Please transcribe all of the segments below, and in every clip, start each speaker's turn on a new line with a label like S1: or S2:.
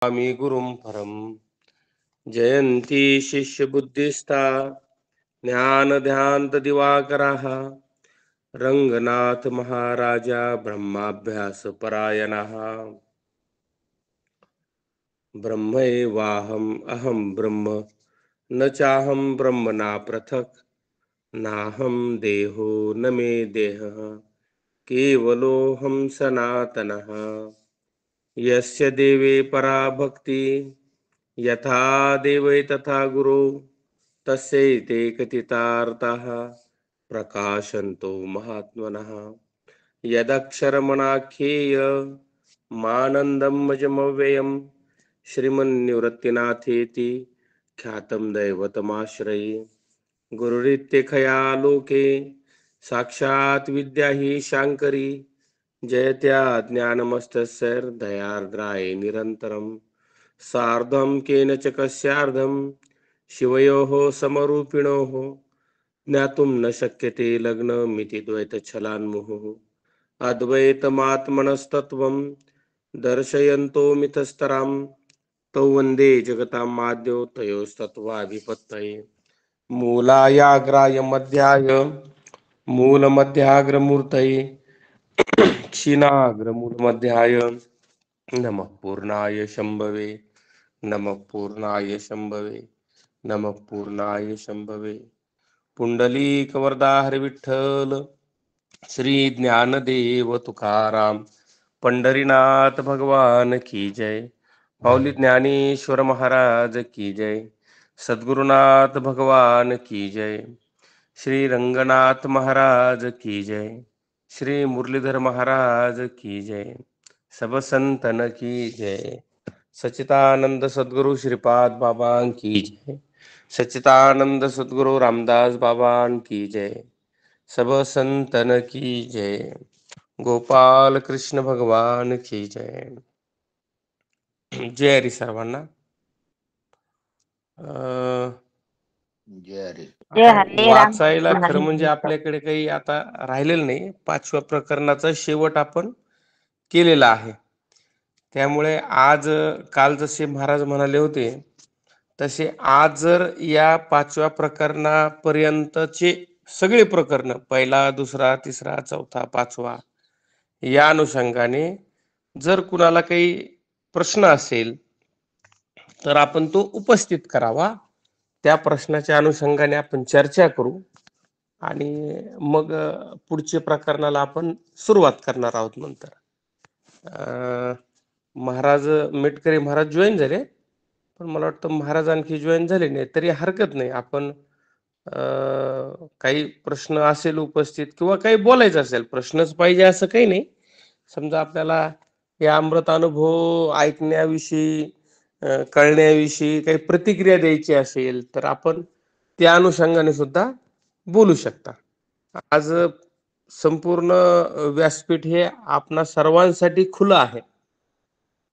S1: स्वामी गुरुं परम जयंती शिष्य बुद्धिस्ता ज्ञानध्यांत दिवाकराः रंगनाथ महाराजा ब्रह्माभ्यास परायणः ब्रह्मैवाहम् अहं ब्रह्म न चाहं ब्रह्मणा पृथक् नाहं देहो न मे देहः केवलोऽहं सनातनः यस्य देवे परा भक्ति यथा देवै तथा गुरु तस्यैते कथितार्थाः प्रकाशन्तो महात्मनः यदक्षरमणाख्येय मानन्दं मजमव्ययम् श्रीमन्निवृत्तिनाथेति ख्यातं दैवतमाश्रये गुरुरित्यखया लोके साक्षात् विद्या हि शाङ्करी जयत्या ज्ञानमस्तस्यर्दयार्द्राय निरन्तरम् सार्धं केन च कस्यार्धं शिवयोः समरूपिणोः ज्ञातुं न शक्यते लग्नमिति द्वैतच्छलान्मुहुः अद्वैतमात्मनस्तत्त्वं दर्शयन्तो मिथस्तरां तौ वन्दे जगतां माद्यो तयोस्तत्त्वाधिपतये मूलायाग्राय मध्याय मूलमध्याग्रमूर्तये क्षीणाग्रमूलमध्याय नमः पूर्णाय शम्भवे नमः पूर्णाय शम्भवे नमः पूर्णाय शम्भवे पुंडलीकवरदा हरी विठ्ठल श्री ज्ञानदेव तुकाराम पंढरीनाथ भगवान की जय माऊली ज्ञानेश्वर महाराज की जय सद्गुरुनाथ भगवान की जय श्री रंगनाथ महाराज की जय श्री मुरलीधर महाराज की जय सब संतन की जय सच्चिदानंद सद्गुरु श्रीपाद बाबा की जय सच्चिदानंद सद्गुरु रामदास बाबा की जय सब संतन की जय गोपाल कृष्ण भगवान की जय जय हरी सर्वांना
S2: जय हरी.
S3: जय
S1: आता
S3: हरे राम.
S1: वाचायला खरं म्हणजे आपल्याकडे काही आता राहिलेलं नाही. 5व्या प्रकरणाचा शेवट आपण केलेला आहे. त्यामुळे आज काल जसे महाराज म्हणाले होते तसे आज जर या 5व्या प्रकरणापर्यंतचे सगळे प्रकरण पहिला दुसरा तिसरा चौथा पाचवा या अनुषंगाने जर कुणाला काही प्रश्न असेल तर आपण तो उपस्थित करावा. त्या प्रश्नाच्या अनुषंगाने आपण चर्चा करू आणि मग पुढच्या प्रकरणाला आपण सुरुवात करणार आहोत. नंतर महाराज मेटकरी महाराज जॉईन झाले, पण मला वाटतं महाराज आणखी जॉईन झाले नाही. तरी हरकत नाही, आपण काही प्रश्न असेल उपस्थित किंवा काही बोलायचं असेल, प्रश्नच पाहिजे असं काही नाही. समजा आपल्याला या अमृत अनुभव ऐकण्याविषयी कळण्याविषयी काही प्रतिक्रिया द्यायची असेल तर आपण त्या अनुषंगाने सुद्धा बोलू शकता. आज संपूर्ण व्यासपीठ हे आपणा सर्वांसाठी खुलं आहे.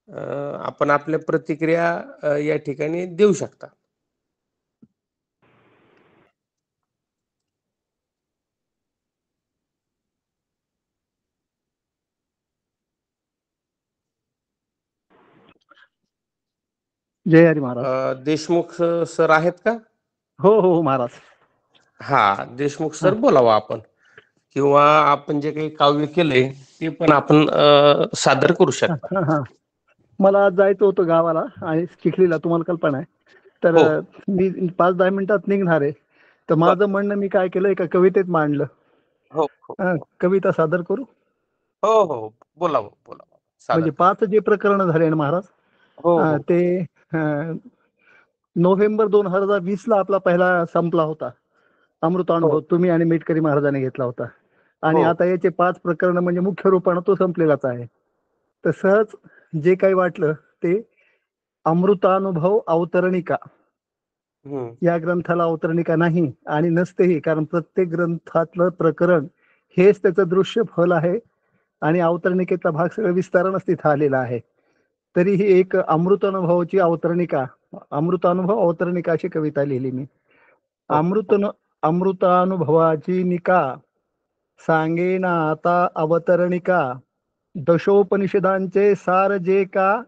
S1: आपण आपल्या प्रतिक्रिया या ठिकाणी देऊ शकता.
S4: जय हरी महाराज.
S1: देशमुख सर आहेत का?
S4: हो हो महाराज.
S1: हा, देशमुख सर बोलावा आपण, किंवा आपण जे काही काव्य केलंय ते पण आपण सादर करू शकता.
S4: मला आज जायचं होतं गावाला आणि चिखलीला, तुम्हाला कल्पना आहे. तर मी 5-10 मिनिटात निघणार आहे. तर माझं म्हणणं मी काय केलं, एका कवितेत मांडलं.
S1: हो,
S4: कविता सादर करू?
S1: हो हो, बोलावं बोलावं.
S4: म्हणजे 5 जे प्रकरण झाले ना महाराज, ते नोव्हेंबर 2020 ला आपला पहिला संपला होता अमृतानुभव. तुम्ही आणि मेटकरी महाराजांनी घेतला होता. आणि आता याचे 5 प्रकरण म्हणजे मुख्य रूपानं तो संपलेलाच आहे. तर सहज जे काही वाटलं ते अमृतानुभव अवतरणिका या ग्रंथाला अवतरणिका नाही आणि नसतेही, कारण प्रत्येक ग्रंथातलं प्रकरण हेच त्याचं दृश्य फल आहे आणि अवतरणिकेचा भाग सगळं विस्तारानच तिथं आलेला आहे. तरी ही एक अमृतानुभवाची अवतरणिका, अमृतानुभव अवतरणिका अशी कविता लिहिली मी. अमृतानुभवाची निका सांगेना आता अवतरणिका, दशोपनिषदांचे सार जे का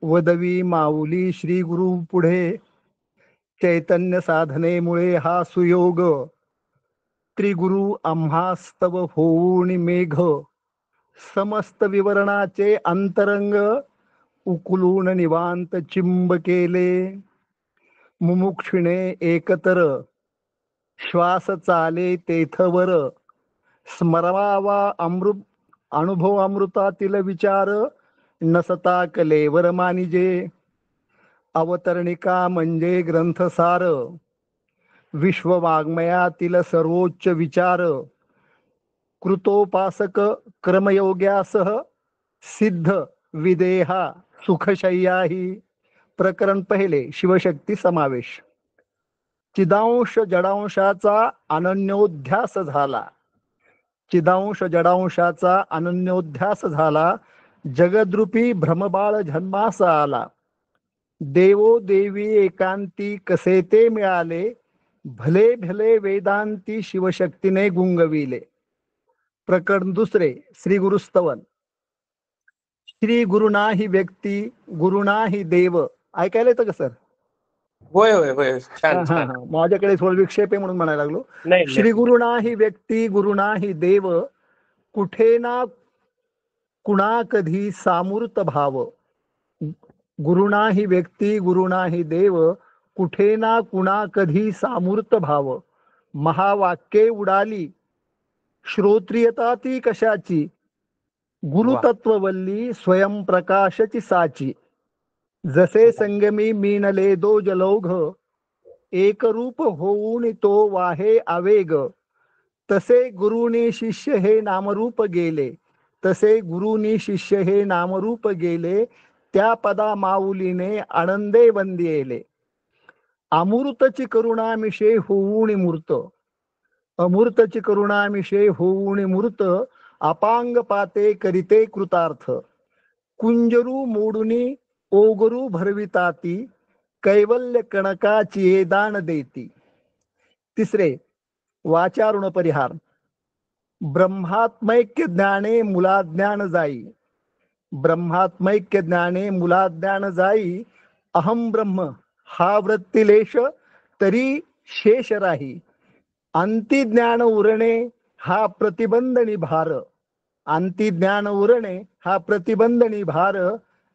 S4: वदवी माऊली श्री गुरु पुढे, चैतन्य साधनेमुळे हा सुयोग, त्रिगुरु आम्हास्तव होऊन मेघ, समस्त विवरणाचे अंतरंग, उकलून निवांत चिंब केले, मुमुक्षिणे एकतर, श्वास चाले तेथवर, स्मरावा अनुभव अमृतातील विचार, नसता कलेवर मानिजे, अवतरणिका म्हणजे ग्रंथसार, विश्ववाङ्मयातील सर्वोच्च विचार, कृतोपासक क्रमयोग्यासह सिद्ध विदेहा सुखशय्या ही. प्रकरण पहिले, शिवशक्ती समावेश. चिदांश जडांशाचा अनन्योध्यास झाला, चिदांश जडांशाचा अनन्योध्यास झाला, जगद्रूपी भ्रमबाळ जन्मास आला, देवो देवी एकांती कसे ते मिळाले, भले भले वेदांती शिवशक्तीने गुंगविले. प्रकरण दुसरे, श्री गुरुस्तवन. श्री गुरुना ही व्यक्ती, गुरुना ही देव. ऐकायला येतं का सर?
S1: होय होय होय, छान छान.
S4: माझ्याकडे थोडं विक्षेप आहे म्हणून म्हणायला लागलो.
S1: नाही
S4: श्री गुरुना ही व्यक्ती, गुरुना ही देव, कुठे ना कुणा कधी सामूर्त भाव. गुरुना ही व्यक्ती, गुरुना ही देव, कुठे ना कुणा कधी सामूर्त भाव. महावाक्ये उडाली श्रोत्रियता ती कशाची, गुरुतत्ववल्ली स्वयंप्रकाशची साची. जसे संगमी मीनले दो जलौघ, एकरूप होऊन तो वाहे आवेग, तसे गुरुनी शिष्य हे नामरूप गेले, तसे गुरुनी शिष्य हे नामरूप गेले, त्या पदा माऊलीने आनंदे वंदिले. अमूर्तची करुणामिषे होऊन मूर्त, अमूर्तची करुणामिषे होऊन मूर्त, अपांग पाते करिते कृतार्थ. कुंजरू मोडुनी ओगरू भरविताती, कैवल्य कणकाची दान देती. तिसरे, वाचारुण परिहार. ब्रह्मात्मैक्य ज्ञाने मुलाज्ञान जाई, ब्रह्मात्मैक्य ज्ञाने मुलाज्ञान जाई, अहम ब्रह्म हा वृत्तिलेश तरी शेष राही, अंती ज्ञान उरणे हा प्रतिबंध निभार, अंती ज्ञान उरणे हा प्रतिबंध निभार,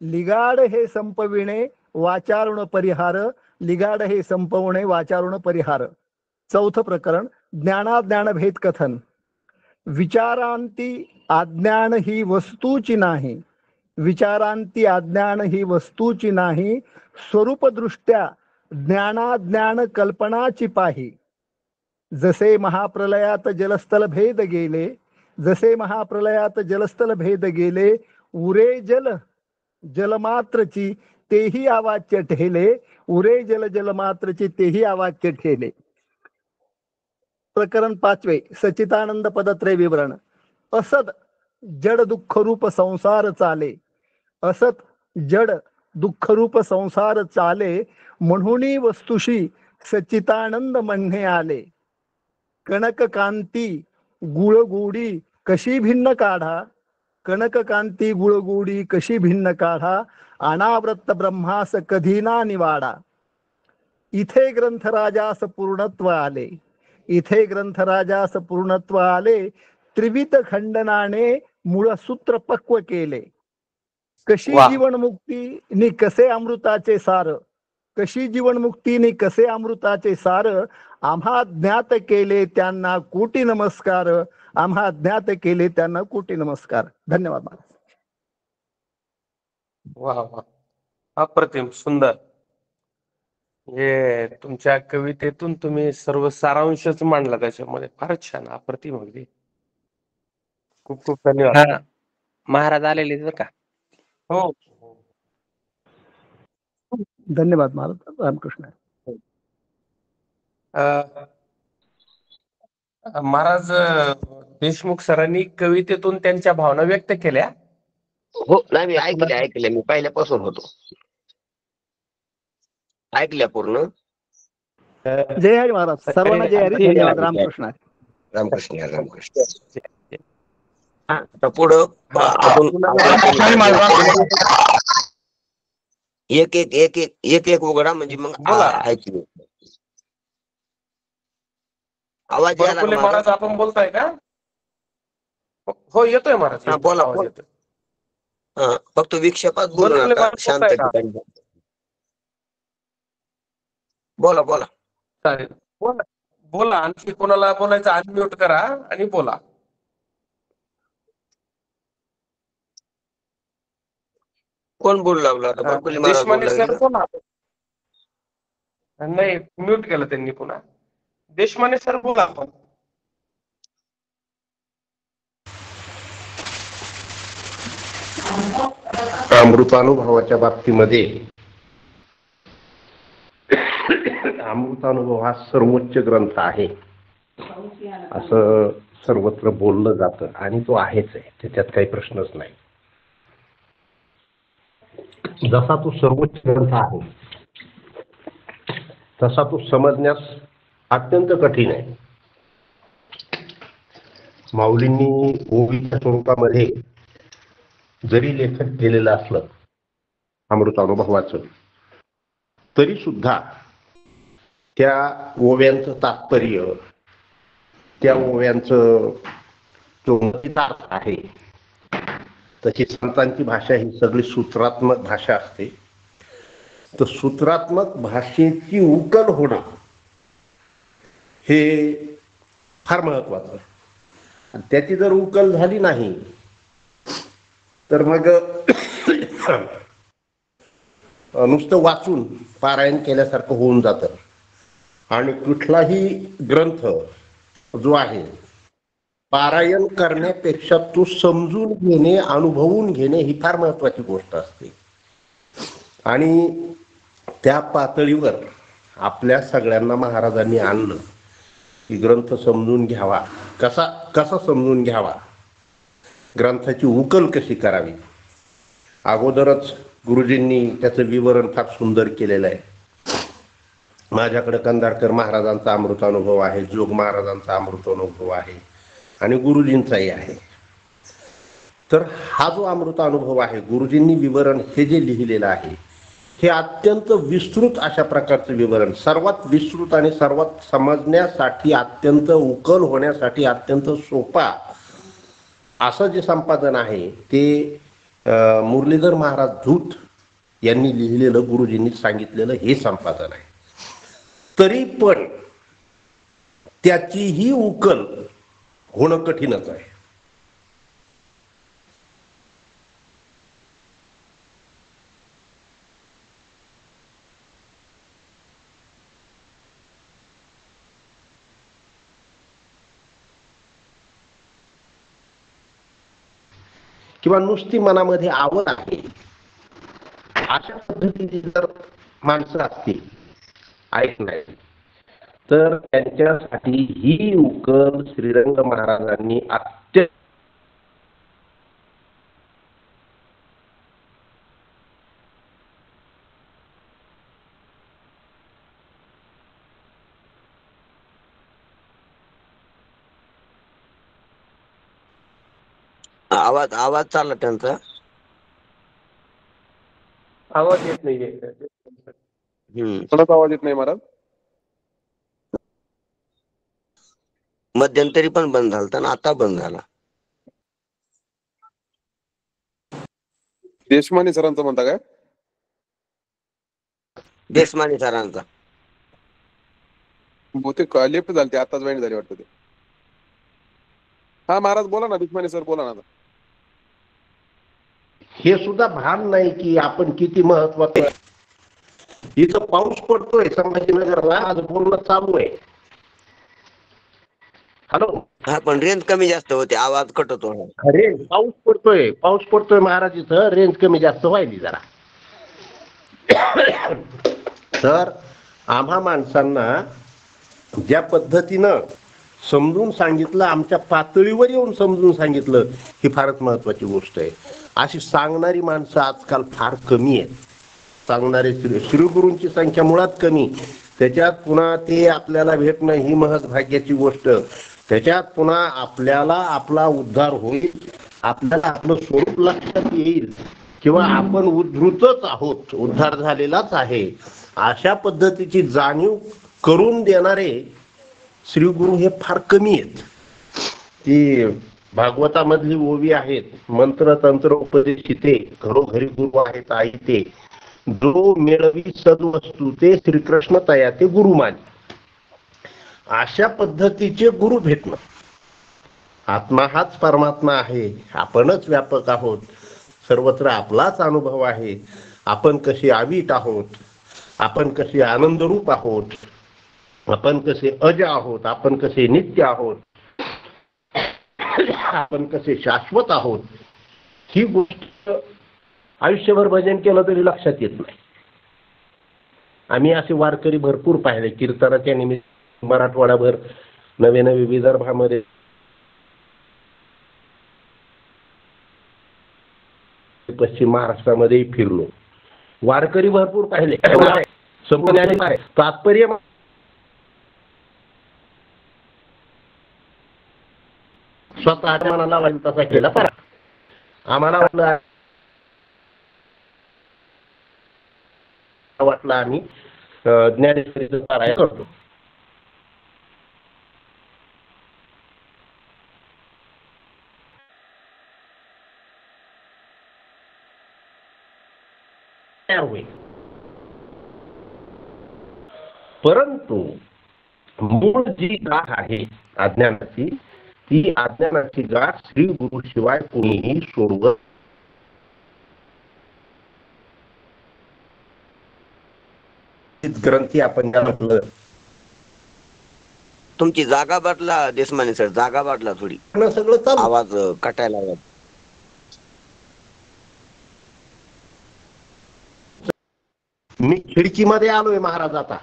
S4: लिगाड हे संपविणे वाचारुण परिहार, लिगाड हे संपवणे वाचारुण परिहार. चौथं प्रकरण, ज्ञानाज्ञान भेद कथन. विचारांती अज्ञान ही वस्तूची नाही, विचारांती अज्ञान ही वस्तूची नाही, स्वरूपदृष्ट्या ज्ञानाज्ञान कल्पनाची पाही. जसे महाप्रलयात जलस्थल भेद गेले, जसे महाप्रलयात जलस्थल भेद गेले, उरे जल जलमात्रची तेही आवाच्य ठेले, उरे जल जलमात्रची तेही आवाच्य ठेले. प्रकरण पाचवे, सच्चिदानंद पदत्रय विवरण. असत जड दुःखरूप संसार चाले, असत जड दुःखरूप संसार चाले, म्हणून वस्तुशी सच्चिदानंद म्हणणे आले. कनक कांती गुळगुडी कशी भिन्न काढा, कनक कांती गुळगुडी कशी भिन्न काढा, अनावृत्त ब्रह्मास कधी ना निवाडा. इथे ग्रंथराजास पूर्णत्व आले, इथे ग्रंथराजास पूर्णत्व आले, त्रिविध खंडनाने मूळ सूत्र पक्व केले. कशी जीवनमुक्ती नि कसे अमृताचे सार, कशी जीवनमुक्ती नि कसे अमृताचे सार, आम्हा ज्ञात केले त्यांना कोटी नमस्कार, आम्हा ज्ञात केले त्यांना कोटी नमस्कार. धन्यवाद महाराज.
S1: वा वा, अप्रतिम, सुंदर. हे तुमच्या कवितेतून तुम्ही सर्व सारांशच मांडला त्याच्यामध्ये. फारच छान, अप्रतिम, अगदी. खूप खूप धन्यवाद.
S2: महाराज आलेले बरं का.
S1: हो,
S4: धन्यवाद महाराज. रामकृष्ण.
S1: महाराज, देशमुख सरांनी कवितेतून त्यांच्या भावना व्यक्त केल्या.
S2: हो, नाही मी ऐकले मी पहिल्यापासून होतो, ऐकल्या पूर्ण.
S4: जय हरी महाराज, सर्वांना जय हरी. धन्यवाद. रामकृष्ण.
S2: रामकृष्ण रामकृष्ण. आता पुढं एक एक एक एक एक एक उघडा म्हणजे मग
S1: बोला.
S2: ऐकू. आवाज यायला
S1: बरकुले
S2: का माझा?
S1: महाराज आपण बोलताय का? हो येतोय महाराज,
S2: हा,
S1: येतोय,
S2: बोला
S1: आवाज
S2: बोला.
S1: येतोय.
S2: हा, फक्त विक्षेपात बोलू
S1: बरकुले
S2: नका,
S1: महाराज
S2: शांत
S1: बोलताय का?
S2: ठिकाणी बोला बोला.
S1: चालेल, बोला बोला. आणखी कोणाला बोलायचं अनम्यूट करा आणि बोला.
S2: कोण बोलू लागला आता? बरकुले महाराज बोलू
S1: देशमाने
S2: लागले
S1: सर
S2: का?
S1: बोला. नाही, म्यूट केलं त्यांनी पुन्हा. देशमाने सर बोला आपण.
S3: अमृतानुभवाच्या बाबतीमध्ये अमृतानुभव हा सर्वोच्च ग्रंथ आहे असं सर्वत्र बोललं जातं आणि तो आहेच आहे, त्याच्यात काही प्रश्नच नाही. जसा तो सर्वोच्च ग्रंथ आहे तसा तो समजण्यास अत्यंत कठीण आहे. माऊलींनी ओवीच्या स्वरूपामध्ये जरी लेखन केलेलं असलं अमृतानुभवाचं, तरी सुद्धा त्या ओव्यांचं तात्पर्य, त्या ओव्यांचं जो अर्थ आहे, तशी संतांची भाषा ही सगळी सूत्रात्मक भाषा असते. तर सूत्रात्मक भाषेची उकल होणं हे फार महत्वाचं आहे. आणि त्याची जर उकल झाली नाही तर मग नुसतं वाचून पारायण केल्यासारखं होऊन जातं. आणि कुठलाही ग्रंथ जो आहे पारायण करण्यापेक्षा तो समजून घेणे, अनुभवून घेणे ही फार महत्वाची गोष्ट असते. आणि त्या पातळीवर आपल्या सगळ्यांना महाराजांनी आणलं की ग्रंथ समजून घ्यावा. कसा समजून घ्यावा, ग्रंथाची उकल कशी करावी. अगोदरच गुरुजींनी त्याचं विवरण फार सुंदर केलेलं आहे. माझ्याकडे कंधारकर महाराजांचा अमृतानुभव आहे, जोग महाराजांचा अमृतानुभव आहे आणि गुरुजींचाही आहे. तर हा जो अमृतानुभव आहे, गुरुजींनी विवरण हे जे लिहिलेलं आहे हे अत्यंत विस्तृत अशा प्रकारचं विवरण, सर्वात विस्तृत आणि सर्वात समजण्यासाठी, अत्यंत उकल होण्यासाठी अत्यंत सोपा असं जे संपादन आहे ते मुरलीधर महाराज धूत यांनी लिहिलेलं, गुरुजींनी सांगितलेलं हे संपादन आहे. तरी पण त्याचीही उकल होणं कठीणच आहे. किंवा नुसती मनामध्ये आवड आहे अशा पद्धतीची जर माणसं असतील ऐकणार, तर त्यांच्यासाठी ही उकल श्रीरंग महाराजांनी अत्यंत
S2: आवाज चालला त्यांचा.
S1: आवाज येत नाहीये.
S5: कोणाचा आवाज येत नाही महाराज?
S2: मध्यंतरी पण बंद झाला ना, आता बंद झाला.
S5: देशमाने सरांचं म्हणता काय?
S2: देशमाने सरांचा
S5: बहुतेक लेफ्ट झाले ते, आताच जॉईन झाले वाटतं ते. हा महाराज बोला ना, देशमाने सर बोला ना. आता
S3: हे सुद्धा भान नाही की आपण किती महत्वाचं आहे. इथं पाऊस पडतोय संभाजीनगरला, आज बोलणं चालू आहे. हॅलो,
S2: हा, पण रेंज कमी जास्त होते, आवाज कट होतो.
S3: रेंज पाऊस पडतोय महाराज, इथं रेंज कमी जास्त व्हायली जरा. तर आम्हा माणसांना ज्या पद्धतीनं समजून सांगितलं, आमच्या पातळीवर येऊन समजून सांगितलं, ही फारच महत्वाची गोष्ट आहे. अशी सांगणारी माणसं आजकाल फार कमी आहेत. सांगणारे श्रीगुरूंची संख्या मुळात कमी, त्याच्यात पुन्हा ते आपल्याला भेटणं ही महत् भाग्याची गोष्ट, त्याच्यात पुन्हा आपल्याला आपला उद्धार होईल, आपल्याला आपलं स्वरूप लक्षात येईल किंवा आपण उद्धृतच आहोत, उद्धार झालेलाच आहे, अशा पद्धतीची जाणीव करून देणारे श्री गुरु हे फार कमी आहेत. की भागवतामधली ओवी आहेत, मंत्र तंत्र उपदेशिते घरोघरी गुरु आहेत आई ते, जो मिळवी सद्वस्तू ते श्रीकृष्ण तया ते गुरु माने. अशा पद्धतीचे गुरु भेटणं. आत्मा हाच परमात्मा आहे, आपणच व्यापक आहोत, सर्वत्र आपलाच अनुभव आहे. आपण कसे अवीट आहोत, आपण कसे आनंदरूप आहोत, आपण कसे अज आहोत, आपण कसे नित्य आहोत, आपण कसे शाश्वत आहोत, ही गोष्ट आयुष्यभर भजन केलं तरी लक्षात येत नाही. आम्ही असे वारकरी भरपूर पाहिले कीर्तनाच्या निमित्त मराठवाडाभर, नवे नवे विदर्भामध्ये, पश्चिम महाराष्ट्रामध्ये फिरलो, वारकरी भरपूर पाहिले. संपण्याचे काय तात्पर्य, स्वतःच्या मनाला वाटेल तसा केला पण आम्हाला वाटलं आम्ही ज्ञानेश्वरीचं पारायण करतो. परंतु मूळ जी गाठ आहे अज्ञानाची, ती अज्ञानाची गाठ श्री गुरु शिवाय कोणीही सोडवत. ग्रंथी आपण ज्या म्हटलं,
S2: तुमची जागा बदला देशमाने सर, जागा बदला थोडी,
S3: सगळं चालू.
S2: आवाज कटायला लागला.
S3: मी खिडकीमध्ये आलोय महाराज. आता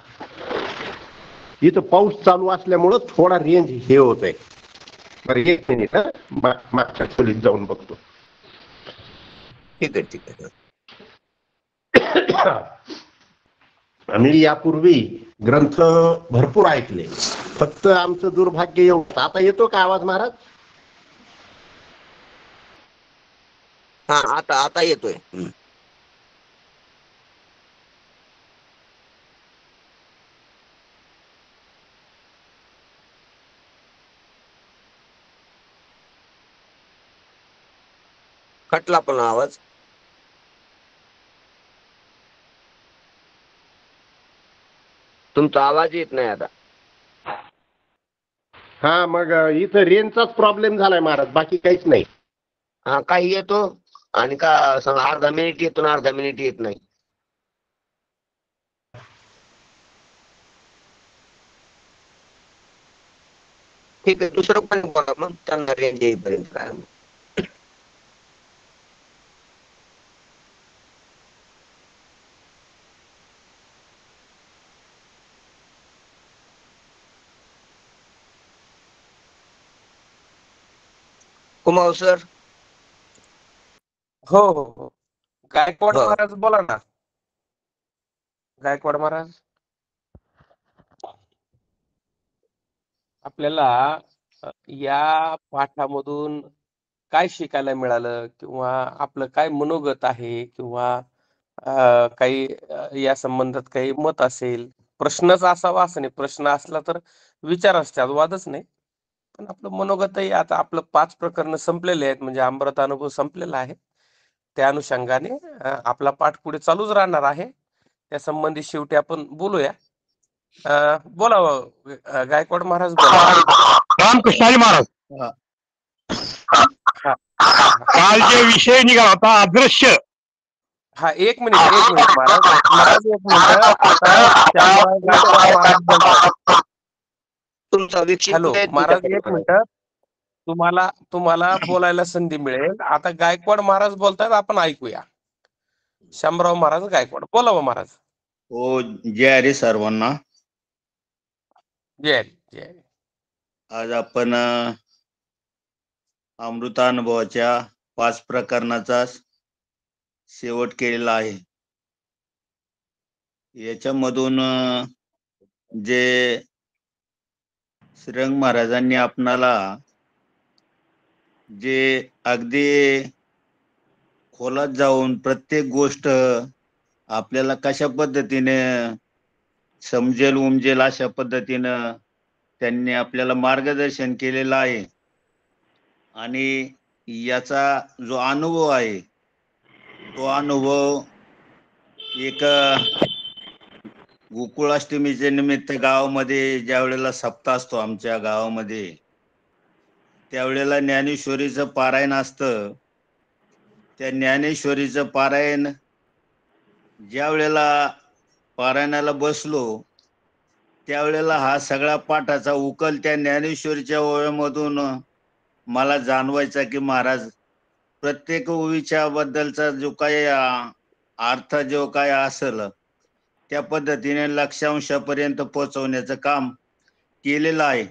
S3: इथं पाऊस चालू असल्यामुळं थोडा रेंज हे होत आहे. बरं, एक मिनिट, मागच्या खोलीत जाऊन बघतो.
S2: ठीक आहे, ठीक आहे.
S3: आम्ही यापूर्वी ग्रंथ भरपूर ऐकले, फक्त आमचं दुर्भाग्य एवढं. आता येतो का आवाज महाराज?
S2: हा, आता येतोय. कटला पण आवाज. तुमचा आवाज येत नाही आता.
S3: हा, मग इथं रेंजचाच प्रॉब्लेम झालाय महाराज, बाकी काहीच नाही.
S2: हा, काही येतो आणि का अर्धा मिनिट येतो ना, अर्धा मिनिट येत नाही. ठीक आहे, दुसरं पण बोला मग, त्यांना रेंज येईपर्यंत. काय कुमाव सर?
S1: हो हो हो, गायकवाड
S2: हो.
S1: महाराज बोला ना. गायकवाड महाराज, आपल्याला या पाठामधून काय शिकायला मिळालं, किंवा आपलं काय मनोगत आहे, किंवा काही या संबंधात काही मत असेल, प्रश्नच असावा असं नाही, प्रश्न असला तर विचार असतात, वादच नाही, पण आपलं मनोगतही. आता आपलं 5 प्रकरण संपलेले आहेत, म्हणजे अमृत अनुभव संपलेला आहे. त्या अनुषंगाने आपला पाठ पुढे चालूच राहणार आहे. त्या संबंधी शेवटी आपण बोलूया. बोला गायकवाड महाराज, बोला.
S6: रामकृष्णाजी महाराज,
S1: हा हा
S6: काल जे विषय निघाला होता अदृश्य,
S1: हा, एक मिनिट महाराज, एक मिनिट. आता शामराव गायकवाड महाराज बोलतात.
S2: तुमचा विक्षेप
S1: हॅलो
S2: नाही
S1: महाराज,
S2: तुमच्याकडे
S1: एक
S2: मला.
S1: मिनिट. तुम्हाला बोलायला संधी मिळेल. आता गायकवाड महाराज बोलतात, आपण ऐकूया. शामराव महाराज गायकवाड, बोला महाराज.
S6: हो, जय हरी सर्वांना.
S1: जय जय.
S6: आज आपण अमृतानुभवाच्या 5 प्रकरणाचा शेवट केलेला आहे. याच्यामधून जे श्रीरंग महाराजांनी आपणाला जे अगदी खोलात जाऊन प्रत्येक गोष्ट आपल्याला कशा पद्धतीने समजेल उमजेल अशा पद्धतीनं त्यांनी आपल्याला मार्गदर्शन केलेलं आहे. आणि याचा जो अनुभव आहे तो अनुभव एक गोकुळाष्टमीच्या निमित्त गावामध्ये ज्या वेळेला सप्ताह असतो आमच्या गावामध्ये, त्यावेळेला ज्ञानेश्वरीचं पारायण असतं. त्या ज्ञानेश्वरीचं पारायण ज्या वेळेला पारायणाला बसलो त्यावेळेला हा सगळा पाठाचा उकल त्या ज्ञानेश्वरीच्या ओव्यामधून मला जाणवायचा की महाराज प्रत्येक ओवीच्या बद्दलचा जो काही अर्थ जो काय असेल त्या पद्धतीने लक्षांशापर्यंत पोहोचवण्याचं काम केलेलं आहे.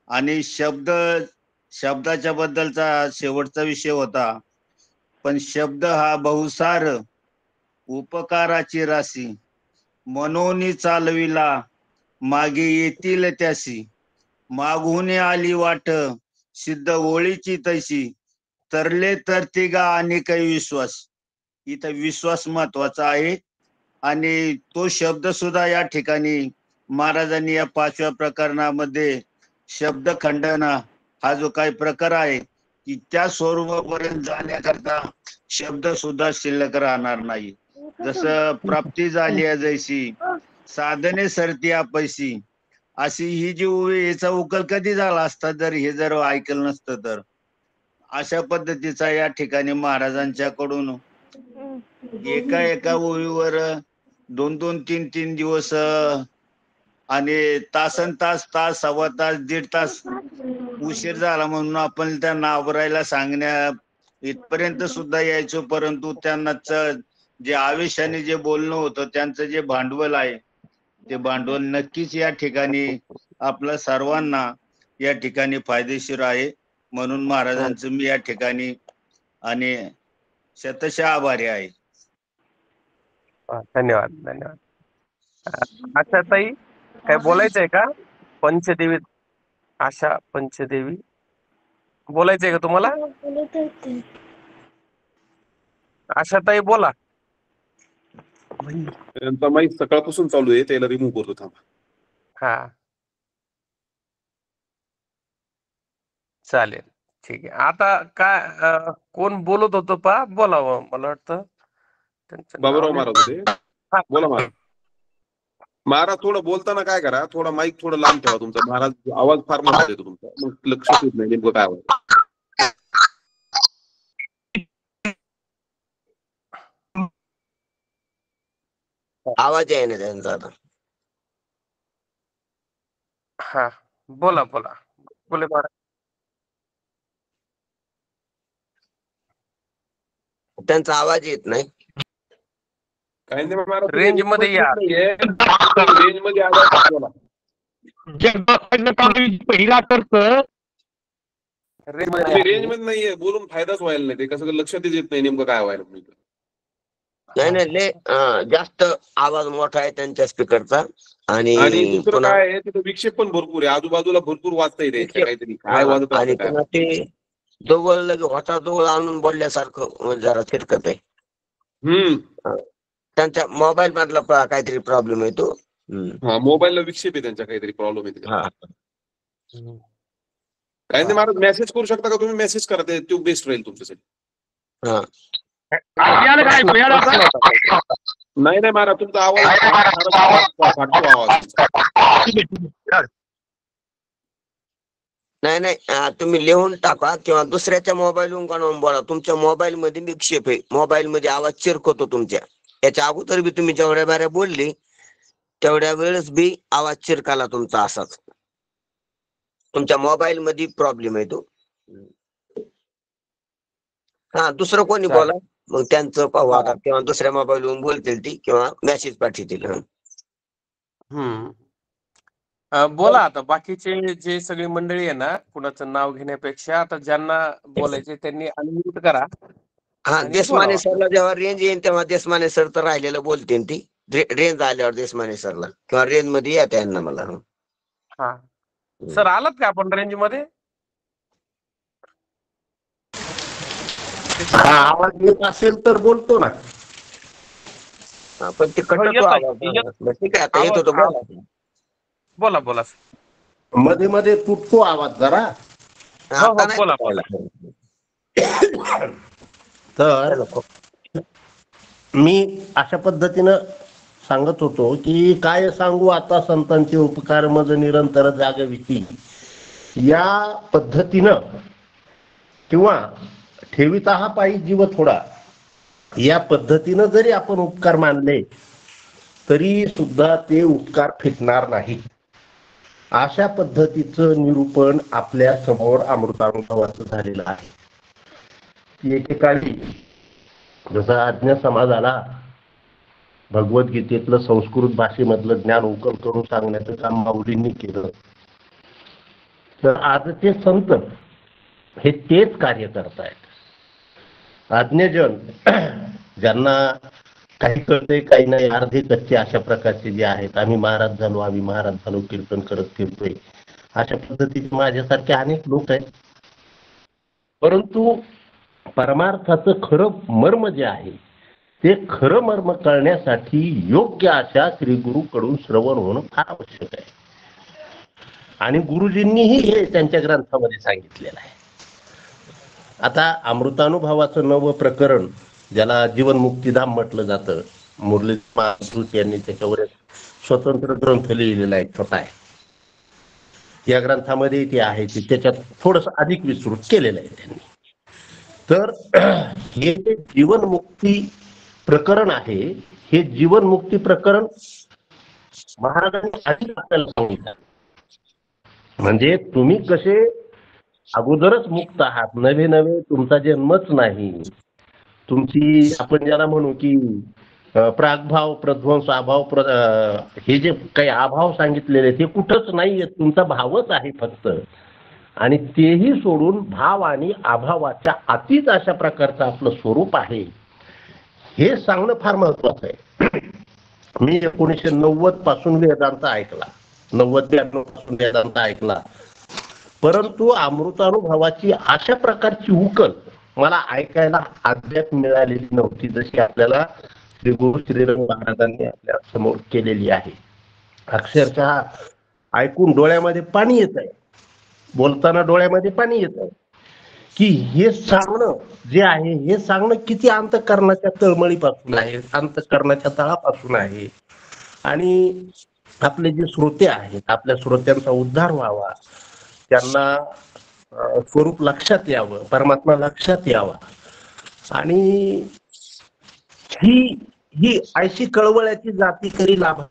S6: आणि शब्दाच्या बद्दलचा शेवटचा विषय होता. पण शब्द हा बहुसार उपकाराची राशी मनोनी चालविला मागे येतील त्याशी मागून आली वाट सिद्ध ओळीची तैशी तरले तरतिगा आणि काही विश्वास. इथं विश्वास महत्वाचा आहे. आणि तो शब्द सुद्धा या ठिकाणी महाराजांनी या 5व्या प्रकरणामध्ये शब्द खंडना हा जो काही प्रकार आहे की त्या स्वरूपापर्यंत जाण्याकरता शब्द सुद्धा शिल्लक राहणार नाही. जसं प्राप्ती झाली आहे जैसी साधने सरती पैसी अशी ही जी ओवी याचा उकल कधी झाला असता जर हे जर ऐकलं नसतं तर. अशा पद्धतीचा या ठिकाणी महाराजांच्याकडून एका ओवीवर 2-2, 3-3 दिवस आणि तासन तास सव्वा तास 1.5 तास उशीर झाला म्हणून आपण त्यांना आवरायला सांगण्या इथपर्यंत सुद्धा यायचो. परंतु त्यांना जे आवेशाने जे बोलणं होतं त्यांचं जे भांडवल आहे ते भांडवल नक्कीच या ठिकाणी आपल्या सर्वांना या ठिकाणी फायदेशीर आहे. म्हणून महाराजांचं मी या ठिकाणी आणि शतशः आभारी आहे.
S1: धन्यवाद धन्यवाद. आशा ताई काय बोलायचंय का? पंचदेवी आशा पंचदेवी बोलायचंय का तुम्हाला? आशा ताई बोला.
S5: त्यांचा माईक सकाळपासून चालू आहे, त्याला रिमूव्ह करतो थांबा.
S1: हा चालेल ठीक आहे. आता काय कोण बोलत होतं पा बोलावं मला वाटतं त्यांचं
S5: बाबूराव
S1: नाव
S5: महाराज होते.
S1: हा,
S5: बोला महाराज. महाराज थोडं बोलताना काय करा, थोडा माईक थोडं लांब ठेवा तुमचा. महाराज आवाज फार मोठा येतो तुमचा, मग लक्षात येत नाही नेमकं काय आवाज.
S2: आवाज आहे ना त्यांचा आता.
S1: हा बोला बोला बोले महाराज.
S2: त्यांचा आवाज येत नाही.
S5: काही नाही महाराज,
S1: रेंज मध्ये या.
S5: रेंज मध्ये आवाज बोला. रेंज मध्ये नाहीये, बोलून फायदाच व्हायला नाही. ते कसं लक्षातच येत नाही नेमकं काय व्हायला.
S2: नाही जास्त आवाज मोठा आहे त्यांच्या स्पीकरचा.
S5: आणि दुसरं
S2: पुन्हा
S5: काय आहे तिथे विक्षेप पण भरपूर आहे, आजूबाजूला भरपूर वाजता येते काहीतरी काय वाजत
S2: आणि
S5: राहतं काय.
S2: पुन्हा ते जवळ लगे होता जवळ आणून बोलल्यासारखं जरा फिरकत आहे. त्यांच्या मोबाईल मधला काहीतरी प्रॉब्लेम आहे तो.
S5: हा मोबाईलला विक्षेप आहे त्यांच्या, काहीतरी प्रॉब्लेम आहे.
S2: हा
S5: काही नाही महाराज, मेसेज करू शकता का तुम्ही? मेसेज करा, ते बेस्ट राहील तुमच्यासाठी.
S2: हा
S5: नाही नाही महाराज, तुमचा आवाज फाटतो आवाज.
S2: नाही तुम्ही लिहून टाका किंवा दुसऱ्याच्या मोबाईलवरून काढून बोला. तुमच्या मोबाईल मध्ये विक्षेप आहे, मोबाईल मध्ये आवाज चिरकतो तुमच्या. याच्या अगोदर बी तुम्ही जेवढ्या बाऱ्या बोलली तेवढ्या वेळेस बी आवाज चिरकाला तुमचा असाच. तुमच्या मोबाईल मध्ये प्रॉब्लेम आहे तो. हा दुसरं कोणी बोला मग त्यांचं पाहू आता, किंवा दुसऱ्या मोबाईलवरून बोलतील ती किंवा मेसेज पाठवतील.
S1: बोला आता बाकीचे जे सगळी मंडळी आहे ना, कुणाचं नाव घेण्यापेक्षा आता ज्यांना बोलायचे त्यांनी अनम्यूट करा.
S2: हा देशमाने सरला जेव्हा रेंज येईल तेव्हा देशमाने सर तर राहिलेलं बोलते ती. रेंज आल्यावर देशमाने सरला किंवा रेंज मध्ये या त्यांना मला.
S1: हा सर आलात का आपण रेंज मध्ये?
S3: हा आवाज येत असेल तर बोलतो ना.
S2: पण ते
S1: हो,
S2: कटतो
S1: येतोय.
S2: आवाज. ठीक आहे, आता येतो
S1: आवाज
S2: तो बोला.
S1: बोला बोला.
S3: मध्ये मध्ये तुटतो आवाज जरा.
S1: हो
S2: आता
S1: हो,
S2: नाही
S1: बोला बोला.
S2: तुटायला.
S3: तर
S2: चला, खूप.
S3: मी अशा पद्धतीनं सांगत होतो की काय सांगू आता संतांचे उपकार मज निरंतर जागविती, या पद्धतीनं किंवा ठेविता हा पायी जीव थोडा, या पद्धतीनं जरी आपण उपकार मानले तरी सुद्धा ते उपकार फिटणार नाही. अशा पद्धतीचं निरूपण आपल्या समोर अमृतानुभवाचं झालेलं आहे. की एकेकाळी जसा आज्ञा समाजाला भगवद्गीतेतलं संस्कृत भाषेमधलं ज्ञान उकल करून सांगण्याचं काम माऊलींनी केलं, तर आजचे संत हे तेच कार्य करतायत. आज्ञजन ज्यांना काही कळते काही नाही, अर्धे कच्चे अशा प्रकारचे जे आहेत, आम्ही महाराज झालो आम्ही महाराज झालो कीर्तन करत फिरतोय, अशा पद्धतीचे माझ्यासारखे अनेक लोक आहेत. परंतु परमार्थाचं खरं मर्म जे आहे ते खरं मर्म कळण्यासाठी योग्य अशा श्री गुरुकडून श्रवण होणं फार आवश्यक आहे. आणि गुरुजींनीही हे त्यांच्या ग्रंथामध्ये सांगितलेलं आहे. आता अमृतानुभवाचं नवं प्रकरण, ज्याला जीवनमुक्तीधाम म्हटलं जातं, मुरली महाराज यांनी त्याच्यावर एक स्वतंत्र ग्रंथ लिहिलेला आहे, छोटा आहे. या ग्रंथामध्ये ते आहे ते त्याच्यात थोडस अधिक विस्तृत केलेलं आहे त्यांनी. तर हे जे जीवनमुक्ती प्रकरण आहे, हे जीवनमुक्ती प्रकरण महाराजांनी आधी आपल्याला सांगितलं. म्हणजे तुम्ही कसे अगोदरच मुक्त आहात, नवे नवे तुमचा जन्मच नाही, तुमची आपण ज्याला म्हणू की प्रागभाव प्रध्वंस अभाव हे जे काही अभाव सांगितलेले ते कुठंच नाहीये, तुमचा भावच आहे फक्त. आणि तेही सोडून भाव आणि अभावाच्या अतीत अशा प्रकारचं आपलं स्वरूप आहे, हे सांगणं फार महत्वाचं आहे. मी 1990 पासून वेदांत ऐकला, 90-92 पासून वेदांत ऐकला, परंतु अमृतानुभवाची अशा प्रकारची उकल मला ऐकायला अद्याप मिळालेली नव्हती, जशी आपल्याला श्री गुरु श्रीरंग महाराजांनी आपल्या समोर केलेली आहे. अक्षरशः ऐकून डोळ्यामध्ये पाणी येत आहे, बोलताना डोळ्यामध्ये पाणी येत आहे, की हे सांगणं जे आहे हे सांगणं किती अंतःकरणाच्या तळमळीपासून आहे, अंतःकरणाच्या तळापासून आहे. आणि आपले जे श्रोते आहेत, आपल्या श्रोत्यांचा उद्धार व्हावा, त्यांना स्वरूप लक्षात यावं, परमात्मा लक्षात यावा, आणि ही ही अशी कळवळ्याची जाती करी लाभ.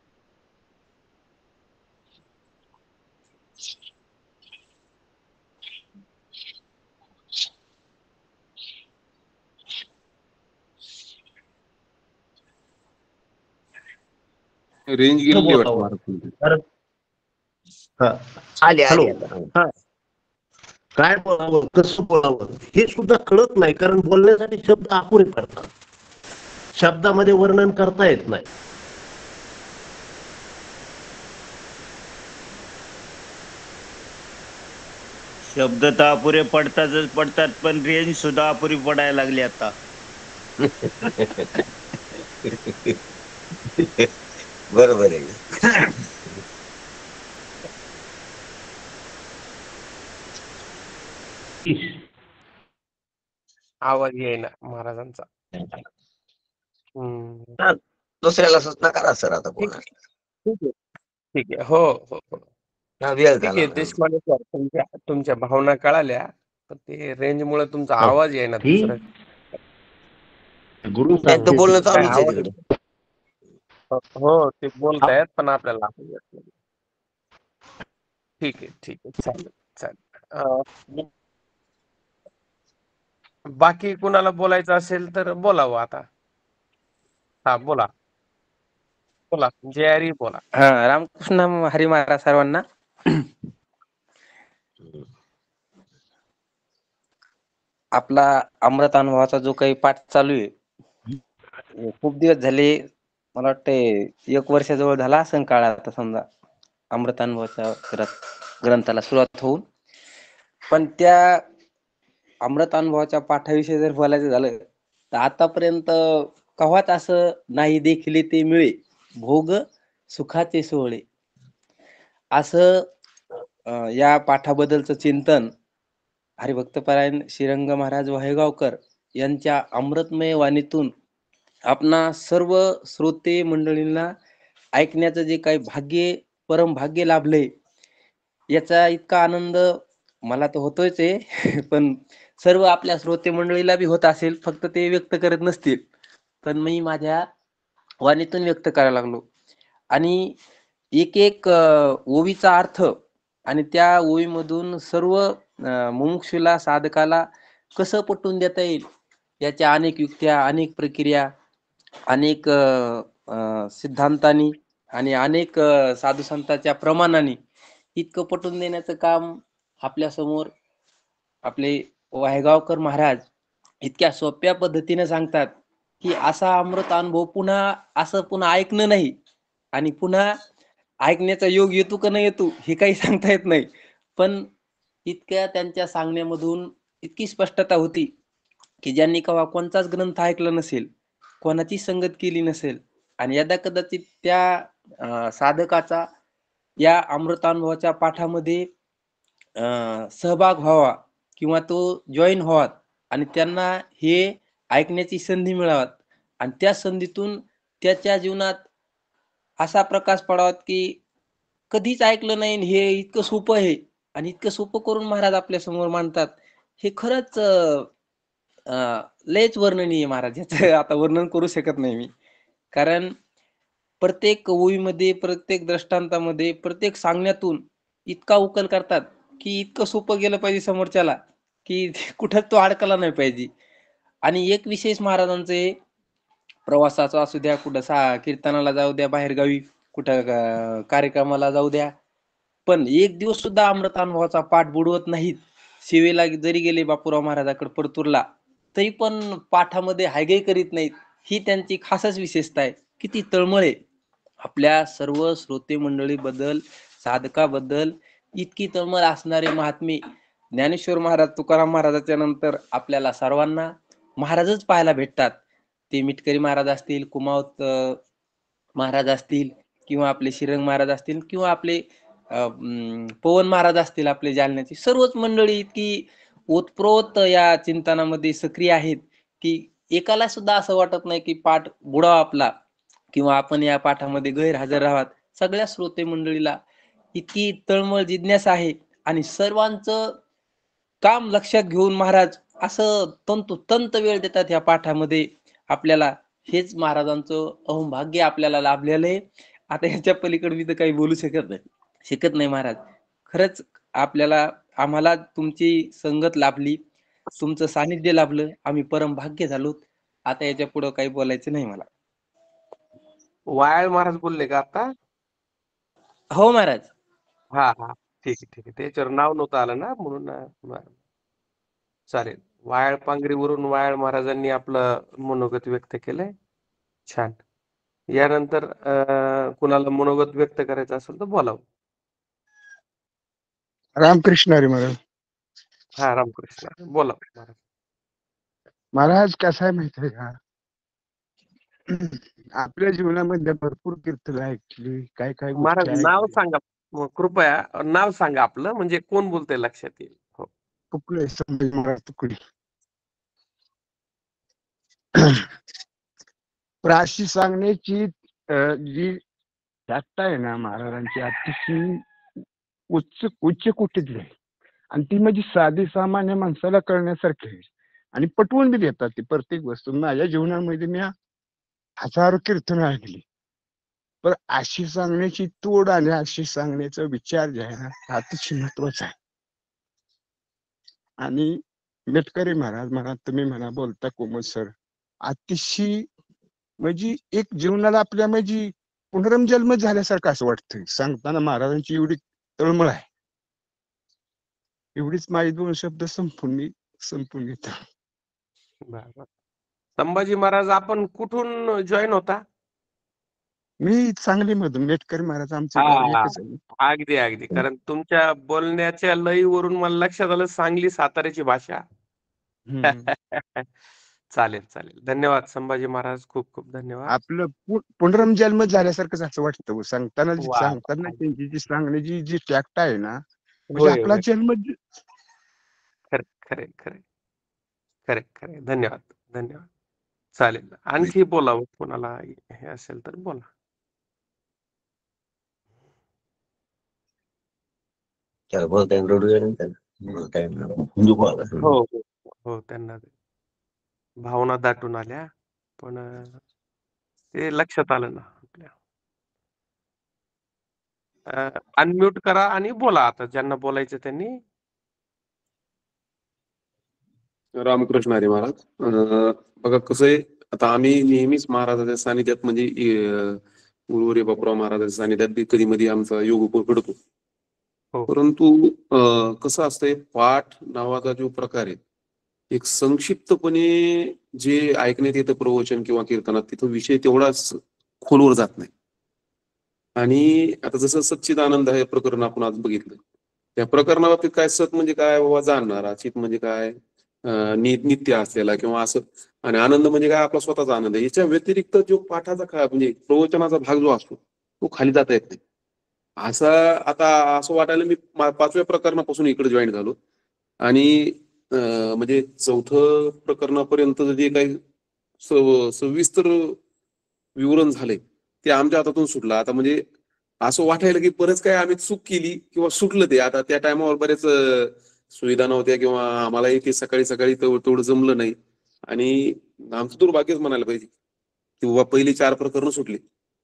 S5: रेंज गेलेली वाटतं महाराज तुमची.
S2: आली
S3: हॅलो,
S2: आता.
S3: हा, काय बोलावं कसं बोलावं हे सुद्धा कळत नाही, कारण बोलण्यासाठी शब्द अपुरे पडतात, शब्दामध्ये वर्णन करता येत नाही.
S6: शब्द तर अपुरे पडतातच पडतात, पण रेंज सुद्धा अपुरी पडायला लागली आता.
S2: बरोबर आहे.
S1: आवाज येईना महाराजांचा. हम्म.
S2: दुसऱ्याला सूचना करा सर, आता
S1: ठीक
S2: बोला.
S1: ठीक आहे, ठीक आहे. हो हो हो,
S2: हा, वेळ
S1: ठीक
S2: झाला
S1: आहे
S2: ना.
S1: देशपांडे सर, तुमच्या तुमच्या भावना कळाल्या, पण ते रेंज मुळे तुमचा
S3: हो,
S1: आवाज येईना.
S3: ठीक.
S1: दुसरं
S3: गुरु
S2: त्यांचं बोलणं
S1: काय
S2: चालूच आहे
S1: आवाज
S2: तिकडे.
S1: हो, ते बोलतायत पण आपल्याला आवाज येत नाही. ठीक आहे, ठीक आहे, चालेल चालेल. बाकी कुणाला बोलायचं असेल तर बोलावं आता. हा, बोला बोला, जय हरी बोला.
S7: हा, रामकृष्ण हरी महाराज सर्वांना. आपला अमृत अनुभवाचा जो काही पाठ चालू आहे, खूप दिवस झाले, मला वाटते 1 वर्षाजवळ झाला असं काळ आता समजा अमृत अनुभवाच्या ग्रंथाला सुरुवात होऊन. पण त्या अमृत अनुभवाच्या पाठाविषयी जर बोलायचं झालं तर आतापर्यंत कव्हाच असं नाही देखिले ते मिळे भोग सुखाचे सोहळे असं या पाठाबद्दलचं चिंतन हरिभक्तपरायण श्रीरंग महाराज वाहेगावकर यांच्या अमृतमय वाणीतून आपणा सर्व श्रोते मंडळींना ऐकण्याचं जे काही भाग्य परम भाग्य लाभले याचा इतका आनंद मला तर होतोच आहे पण सर्व आपल्या श्रोते मंडळीला बी होत असेल फक्त ते व्यक्त करत नसतील पण मी माझ्या वाणीतून व्यक्त करायला लागलो आणि एक एक ओवीचा अर्थ आणि त्या ओवीमधून सर्व मुमुक्षुला साधकाला कसं पटवून देता येईल याच्या अनेक युक्त्या अनेक प्रक्रिया अनेक सिद्धांतांनी आणि अनेक साधू संतांच्या प्रमाणाने इतकं पटवून देण्याचं काम आपल्या समोर आपले वाहेगावकर महाराज इतक्या सोप्या पद्धतीने सांगतात की असा अमृत अनुभव पुन्हा असं पुन्हा ऐकणं नाही आणि पुन्हा ऐकण्याचा योग येतो का नाही येतो हे काही सांगता येत नाही पण इतक्या त्यांच्या सांगण्यामधून इतकी स्पष्टता होती की ज्यांनी केव्हा कोणताच ग्रंथ ऐकला नसेल कोणाची संगत केली नसेल आणि यदा कदाचित त्या साधकाचा या अमृतानुभवाच्या पाठामध्ये सहभाग व्हावा किंवा तो जॉईन व्हावा आणि त्यांना हे ऐकण्याची संधी मिळावी आणि त्या संधीतून त्याच्या जीवनात असा प्रकाश पडावा की कधीच ऐकलं नाही हे इतकं सोपं आहे आणि इतकं सोपं करून महाराज आपल्या समोर मांडतात हे खरंच लयच वर्णनीय महाराज याचं आता वर्णन करू शकत नाही मी कारण प्रत्येक ओळीमध्ये प्रत्येक दृष्टांतामध्ये प्रत्येक सांगण्यातून इतका उकल करतात की इतकं सोपं गेलं पाहिजे समोरच्याला की कुठं तो अडकला नाही पाहिजे आणि एक विशेष महाराजांचे प्रवासाचा असू द्या कुठं कीर्तनाला जाऊ द्या बाहेरगावी कुठं कार्यक्रमाला जाऊ द्या पण एक दिवस सुद्धा अमृत अनुभवाचा पाठ बुडवत नाहीत शिवेला जरी गेले बापूराव महाराजाकडे परतूरला तरी पण पाठामध्ये हायगय करीत नाहीत ही त्यांची खासच विशेषता आहे किती तळमळे आपल्या सर्व श्रोते मंडळी बद्दल साधकाबद्दल इतकी तळमळ असणारे महात्मे ज्ञानेश्वर महाराज तुकाराम महाराजाच्या नंतर आपल्याला सर्वांना महाराजच पाहायला भेटतात ते मिटकरी महाराज असतील कुमावत महाराज असतील किंवा आपले श्रीरंग महाराज असतील किंवा आपले पवन महाराज असतील आपले जालन्याची सर्वच मंडळी इतकी ओतप्रोत या चिंतनामध्ये सक्रिय आहेत की एकाला सुद्धा असं वाटत नाही की पाठ बुडावा आपला किंवा आपण या पाठामध्ये गैरहजर राहावं सगळ्या श्रोते मंडळीला इतकी तळमळ जिज्ञासा आहे आणि सर्वांचं काम लक्षात घेऊन महाराज असं तंतोतंत वेळ देतात या पाठामध्ये आपल्याला हेच महाराजांचं अहोभाग्य आपल्याला लाभलेलं आहे आता ह्याच्या पलीकडे मी तर काही बोलू शकत नाही महाराज खरंच आपल्याला आम्हाला तुमची संगत लाभली तुमचं सानिध्य लाभलं आम्ही परम भाग्य झालो आता याच्या पुढे काही बोलायचं नाही मला
S1: वायाळ महाराज बोलले का आता
S7: हो महाराज
S1: हा हा ठीक आहे ठीक आहे त्याच्यावर नाव नव्हतं आलं ना म्हणून बरं. चालेल वायाळ पांगरीवरून वायाळ महाराजांनी आपलं मनोगत व्यक्त केलंय छान यानंतर कुणाला मनोगत व्यक्त करायचं असेल तर बोलावं
S8: रामकृष्ण हरी महाराज.
S1: हा रामकृष्ण बोला महाराज
S8: महाराज कसं आहे माहिती आहे का आपल्या जीवनामध्ये भरपूर कीर्तन ऐकली काय काय
S1: महाराज
S8: गोष्टी
S1: नाव
S8: ऐकल्या.
S1: सांगा कृपया नाव सांगा आपलं म्हणजे कोण बोलतंय लक्षात येईल हो
S8: तुकडे संभाजी महाराज तुकडे प्राशी सांगण्याची जी जास्त आहे ना महाराजांची अतिशय उच्च कोटीतली आहे आणि ती म्हणजे साधी सामान्य माणसाला कळण्यासारखी आहे आणि पटवून बी देतात ती प्रत्येक वस्तू माझ्या जीवनामध्ये मी हजारो कीर्तन ऐकली पण अशी सांगण्याची तोड आणि अशी सांगण्याचा विचार जे आहे ना हा अतिशय महत्वाचा आहे आणि मेटकरी महाराज म्हणा तुम्ही म्हणा बोलता कोमल सर अतिशय म्हणजे एक जीवनाला आपल्या म्हणजे पुनर्जन्म झाल्यासारखं असं वाटतंय सांगताना महाराजांची एवढी तळमळ आहे एवढीच माझे दोन शब्द संपून घेतो.
S1: बरं. संभाजी महाराज आपण कुठून जॉईन होता
S8: मी सांगलीमधून मेटकरी महाराज आमचं गाव
S1: हा
S8: एकच आहे.
S1: अगदी कारण तुमच्या बोलण्याच्या लयीवरून मला लक्षात आलं सांगली साताऱ्याची भाषा चालेल चालेल. धन्यवाद संभाजी महाराज, खूप खूप धन्यवाद.
S8: आपलं पुनर्जन्म झाल्यासारखंच असं वाटतं हो. सांगताना
S1: वा वा.
S8: त्यांची जी सांगण्याची जी टॅक्ट आहे ना, म्हणजे
S1: होय
S8: आपला
S1: होय.
S8: जन्म
S1: खरे खरे खरे खरे खरे. धन्यवाद धन्यवाद. चालेल. आणखी बोलावं कोणाला हे असेल तर बोला.
S2: त्याला बोलता येईल रोड बोलता येईल.
S1: हो हो हो. त्यांना भावना दाटून आल्या, पण ते लक्षात आलं ना आपल्या. अनम्यूट करा आणि बोला आता, ज्यांना बोलायचं त्यांनी.
S5: रामकृष्ण हरी महाराज. बघा कसं आहे, आता आम्ही नेहमीच महाराजांच्या सानिध्यात म्हणजे गुरुवर्य बापूराव महाराजांच्या सानिध्यात बी कधी मध्ये आमचा योग घडतो.
S1: हो.
S5: परंतु कसं असतंय, पाठ नावाचा जो प्रकार आहे, एक संक्षिप्तपणे जे ऐकण्यात येतं प्रवचन किंवा कीर्तनात, तिथं विषय तेवढाच खोलवर जात नाही. आणि आता जसं सच्चिदानंद हे प्रकरण आपण आज बघितलं, त्या प्रकरणाबाबतीत काय सत म्हणजे काय बाबा जाणणारा, चित म्हणजे काय नित्य असलेला किंवा असं, आणि आनंद म्हणजे काय आपला स्वतःचा आनंद. याच्या व्यतिरिक्त जो पाठाचा म्हणजे प्रवचनाचा भाग जो असतो तो खाली जाता येत नाही. असं आता असं वाटायला मी 5व्या प्रकरणापासून इकडे जॉईन झालो, आणि म्हणजे 4थं प्रकरणापर्यंत जे काही सविस्तर विवरण झालंय ते आमच्या हातातून सुटलं. आता म्हणजे असं वाटायला की बरंच काय आम्ही चूक केली किंवा सुटलं ते. आता त्या टायमावर बरेच सुविधा नव्हत्या किंवा आम्हालाही ते सकाळी सकाळी तेवढं जमलं नाही, आणि आमचं दुर्भाग्यच म्हणायला पाहिजे किंवा पहिली 4 प्रकरणं सुटली.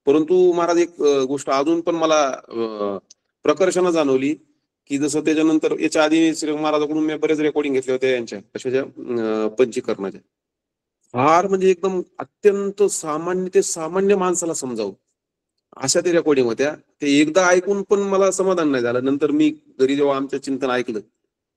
S5: परंतु महाराज एक गोष्ट अजून पण मला प्रकर्षानं जाणवली, की जसं त्याच्यानंतर याच्या आधी श्री महाराजांकडून मी बरेच रेकॉर्डिंग घेतले होते यांच्या कशाच्या पंचीकरणाच्या. फार म्हणजे एकदम अत्यंत सामान्य ते सामान्य माणसाला समजावं अशा ते रेकॉर्डिंग होत्या. ते एकदा ऐकून पण मला समाधान नाही झालं. नंतर मी घरी जेव्हा आमचं चिंतन ऐकलं,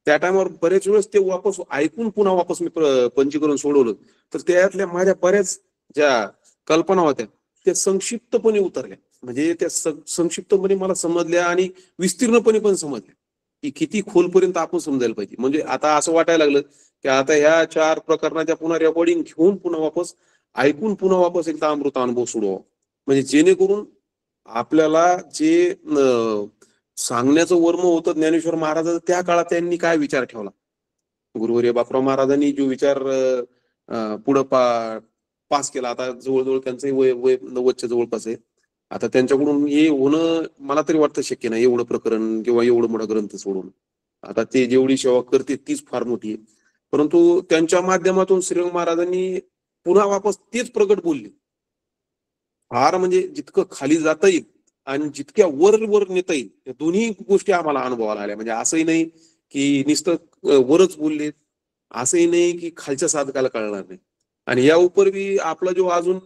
S5: त्या टायमावर बरेच वेळेस ते वापस ऐकून पुन्हा वापस मी पंचीकरण सोडवलं, तर त्यातल्या माझ्या बऱ्याच ज्या कल्पना होत्या त्या संक्षिप्तपणे उतरल्या. म्हणजे त्या संक्षिप्तपणे मला समजल्या आणि विस्तीर्णपणे पण समजल्या की किती खोलपर्यंत आपण समजायला पाहिजे. म्हणजे आता असं वाटायला लागलं की आता ह्या 4 प्रकरणाच्या पुन्हा रेकॉर्डिंग घेऊन पुन्हा वापस ऐकून पुन्हा वापस एकदा अमृत अनुभव सोडवा, म्हणजे जेणेकरून आपल्याला जे सांगण्याचं वर्म होतं ज्ञानेश्वर महाराजांचं, त्या काळात त्यांनी काय विचार ठेवला, गुरुवर्य बापूराव महाराजांनी जो विचार पुढं पास केला. आता जवळजवळ त्यांचंही वय 90च्या जवळपास आहे. आता त्यांच्याकडून हे होणं मला तरी वाटतं शक्य नाही, एवढं प्रकरण किंवा एवढं मोठा ग्रंथ सोडून. आता ते जेवढी सेवा करते तीच फार मोठी आहे. परंतु त्यांच्या माध्यमातून श्रीरंग महाराजांनी पुन्हा वापस तेच प्रगट बोलले. फार म्हणजे जितकं खाली जाता येईल आणि जितक्या वर नेता येईल या दोन्ही गोष्टी आम्हाला अनुभवाला आल्या. म्हणजे असंही नाही की नुसतं वरच बोलले, असंही नाही की खालच्या साधकाला कळणार नाही. आणि या उपरही आपला जो अजून